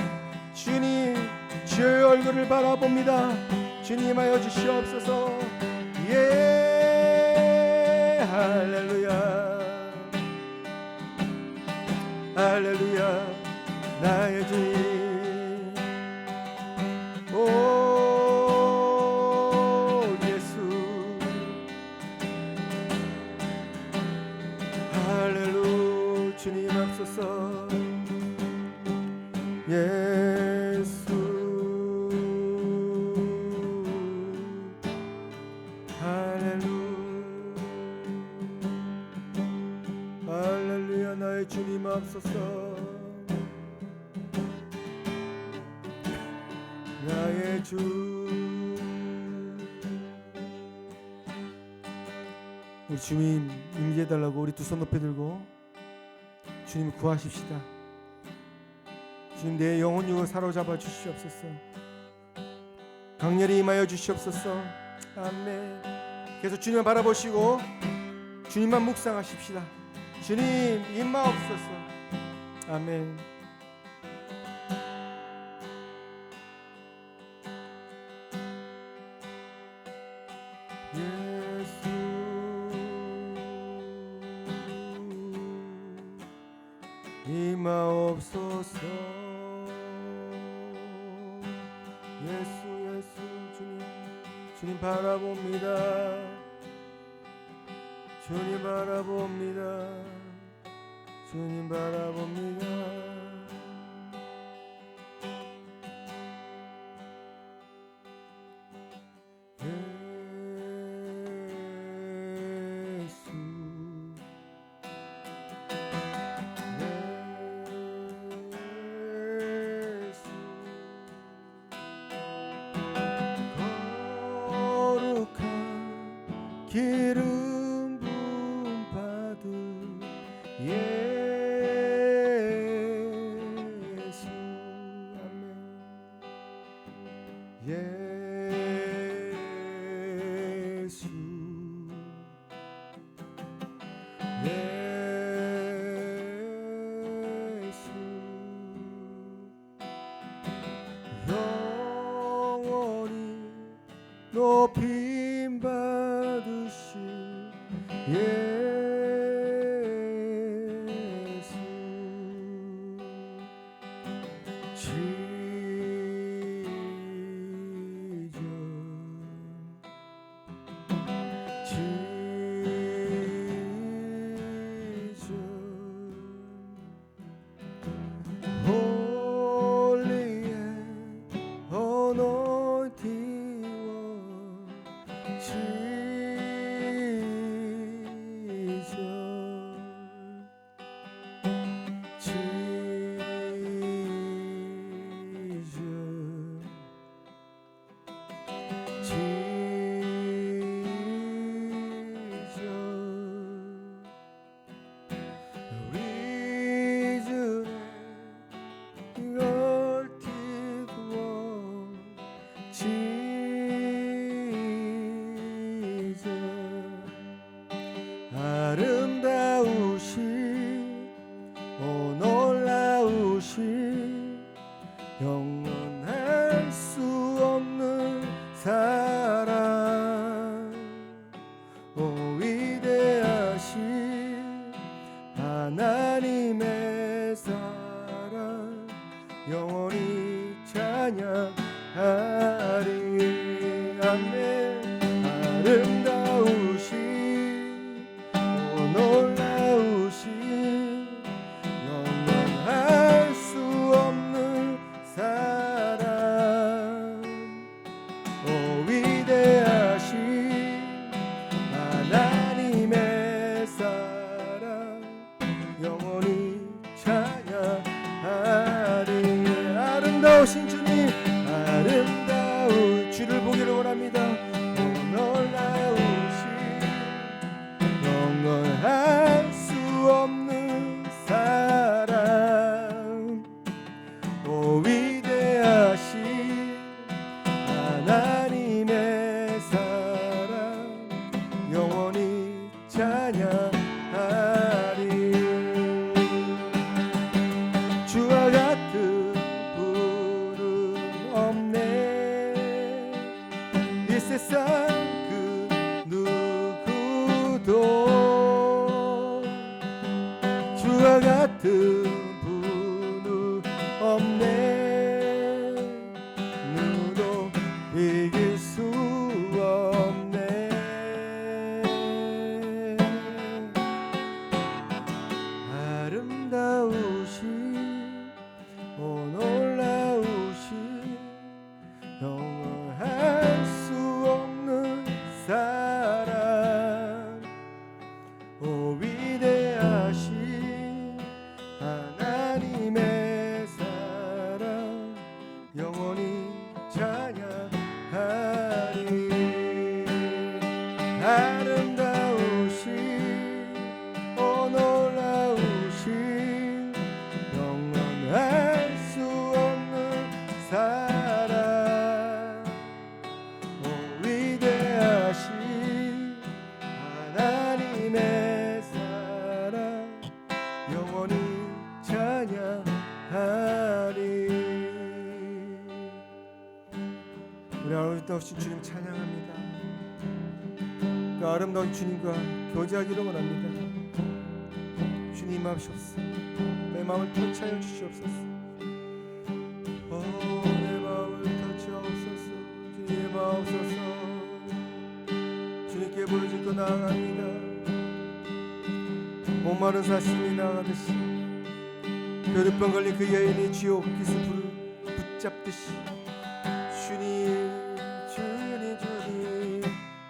주님 주의 얼굴을 바라봅니다. 주님 하여 주시옵소서. 예 할렐루야. 할렐루야. 나의 주님 오 예수. 할렐루야. 주님 앞서서 예수. 할렐루야. 할렐루야. 나의 주님 앞서서 나의 주. 우리 주님 임재해달라고 우리 두 손 높이 들고 주님 구하십시다. 주님 내 영혼 육을 사로잡아 주시옵소서. 강렬히 임하여 주시옵소서. 아멘. 계속 주님을 바라보시고 주님만 묵상하십시다. 주님 임하옵소서. 아멘. 예수 임하옵소서. 예수 예수. 주님 바라봅니다. 주님 바라봅니다. 주님 바라봅니다. 기름 부음 받은 예수. 아멘. 예수. 예수. 영원히 높임 받으신 예수. 영원히 찬양하리. 아멘. 아름다우신 오 놀라우신 영원할 수 없는 사랑 오 위대하신 하나님의 사랑 영원히 찬양하리. 아름다우신 주님 아름다운 주를 보기를 원합니다. 오 놀라우신 영원할 수 없는 사랑 오 위대하신 하나님의 사랑 영원히 찬양하리. 주와 같은 분은 없네. 이 세상 그 누구도 주와 같은 분은 없네. 누구도 이길 수 없네. 아름다우신 오 놀라우신 영원할 수 없는 사랑 오 위대하신 하나님의 사랑 영원히 찬양하리. 아름다우신 오 놀라우신 영원할 수 없는 사랑 오 위대하신 하나님의 사랑 영원히 찬양하리. 우리 아름다우신 주님 찬양합니다. 그 아름다운 주님과 교제하기를 원합니다. 주님 임하옵소서. 내 마음을 터치하여 주시옵소서. 내 마음을 터치하옵소서. 주님 임하옵소서. 주님께 부르짖고 나아갑니다. 목마른 사슴이 나아가듯이 벼룩병 걸린 그 여인이 주의 옷깃을 붙잡듯이 주님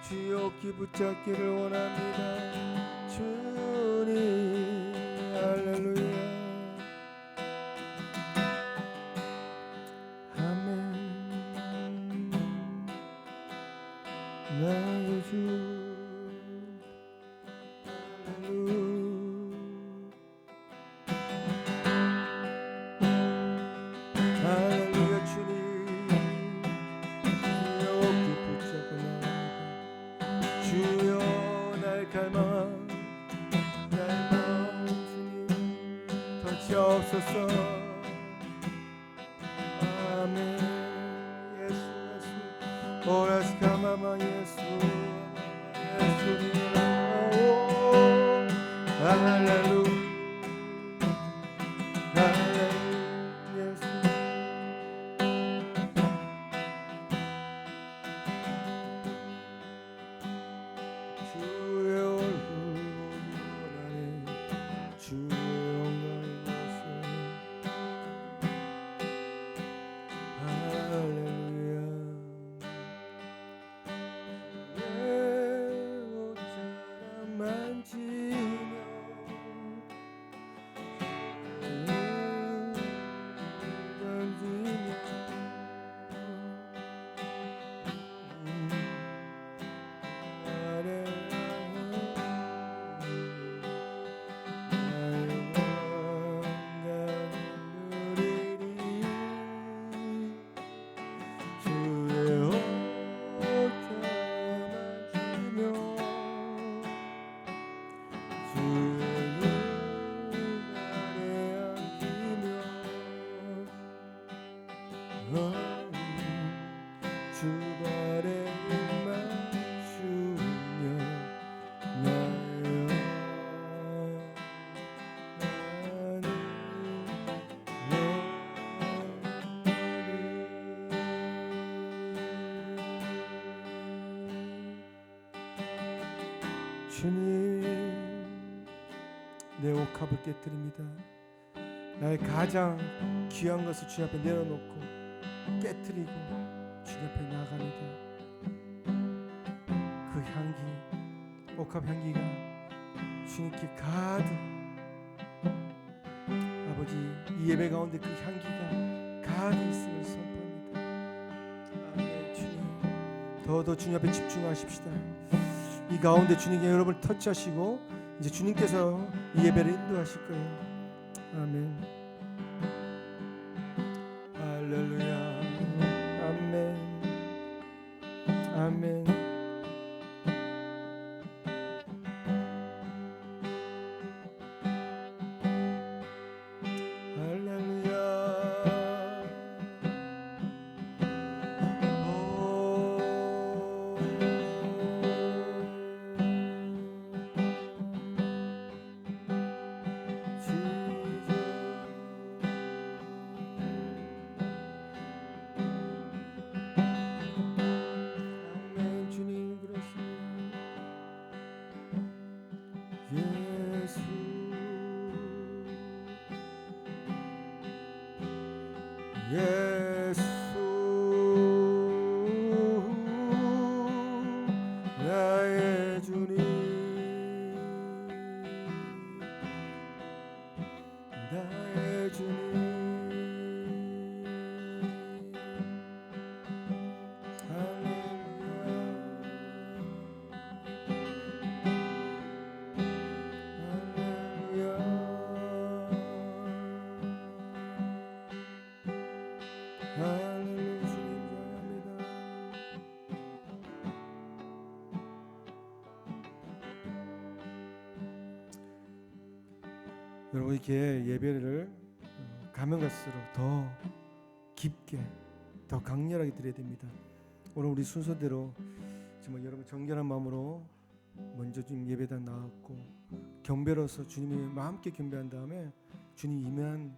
주의 옷깃 붙잡기를 원합니다. 주님 할렐루야. 아멘. 나의 주 할렐루야. 주님 주의 옷깃 붙잡고 나아갑니다. 주여 날 갈망한 날 마음 주님 터치하옵소서. 아멘. 예수 예수 오라스카마마 예수 예수님 할렐루야. 주님, 내 옥합을 깨뜨립니다. 나의 가장 귀한 것을 주님 앞에 내려놓고 깨뜨리고 주님 앞에 나아갑니다. 그 향기, 옥합 향기가 주님께 가득, 아버지, 이 예배 가운데 그 향기가 가득 있음을 선포합니다. 아멘. 주님, 더 주님 앞에 집중하십시다. 이 가운데 주님께 여러분을 터치하시고 이제 주님께서 이 예배를 인도하실 거예요. 아멘. 할렐루야. 아멘. 아멘. 예수 나의 주님, 나의 주님. 여러분, 이렇게 예배를 가면 갈수록 더 깊게, 더 강렬하게 드려야 됩니다. 오늘 우리 순서대로 정말 여러분 정결한 마음으로 먼저 주님 예배당 나왔고 경배로서 주님이 마음께 경배한 다음에 주님 임한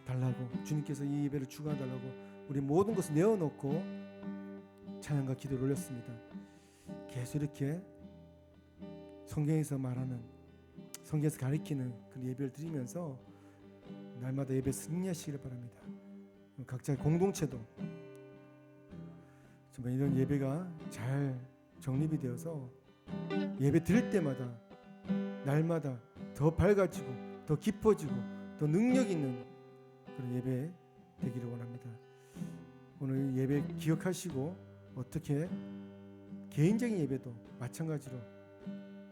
달라고, 주님께서 이 예배를 주관달라고 우리 모든 것을 내어놓고 찬양과 기도를 올렸습니다. 계속 이렇게 성경에서 말하는, 성경에서 가리키는 그 예배를 드리면서 날마다 예배 승리하시기를 바랍니다. 각자 공동체도 정말 이런 예배가 잘 정립이 되어서 예배 드릴 때마다 날마다 더 밝아지고 더 깊어지고 더 능력 있는 그런 예배 되기를 원합니다. 오늘 예배 기억하시고 어떻게 개인적인 예배도 마찬가지로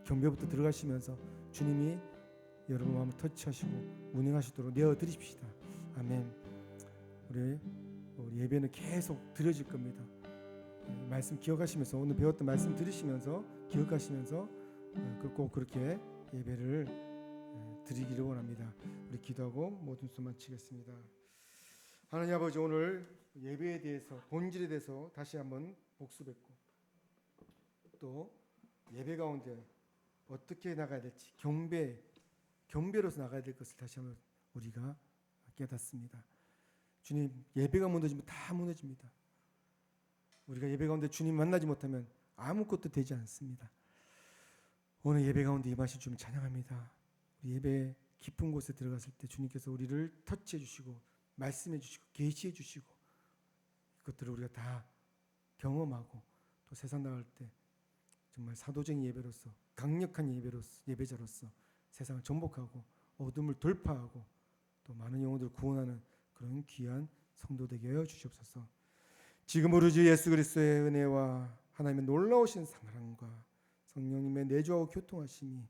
경배부터 들어가시면서 주님이 여러분 마음을 터치하시고 운행하시도록 내어드리십시다. 아멘. 우리 예배는 계속 드려질 겁니다. 말씀 기억하시면서, 오늘 배웠던 말씀 들으시면서 기억하시면서 꼭 그렇게 예배를 드리기를 원합니다. 우리 기도하고 모든 수만 치겠습니다. 하나님 아버지, 오늘 예배에 대해서, 본질에 대해서 다시 한번 복습했고 또 예배 가운데 어떻게 나가야 될지, 경배로서 나가야 될 것을 다시 한번 우리가 깨닫습니다. 주님, 예배가 무너지면 다 무너집니다. 우리가 예배 가운데 주님 만나지 못하면 아무것도 되지 않습니다. 오늘 예배 가운데 임하신 주님 찬양합니다. 우리 예배 깊은 곳에 들어갔을 때 주님께서 우리를 터치해 주시고 말씀해 주시고 계시해 주시고 그것들을 우리가 다 경험하고 또 세상 나갈 때 정말 사도적인 예배로서, 강력한 예배자로서 세상을 정복하고 어둠을 돌파하고 또 많은 영혼들을 구원하는 그런 귀한 성도 되게 하여 주시옵소서. 지금 우리 주 예수 그리스도의 은혜와 하나님의 놀라우신 사랑과 성령님의 내주하고 교통하심이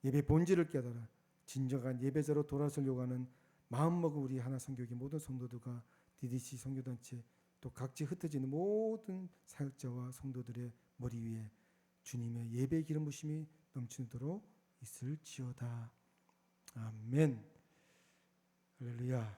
예배 본질을 깨달아 진정한 예배자로 돌아서려고 하는 마음먹은 우리 하나 성교의 모든 성도들과 DDC 성교단체 또 각지 흩어지는 모든 사역자와 성도들의 머리 위에 주님의 예배 기름 부심이 넘치도록 있을지어다. 아멘. 할렐루야.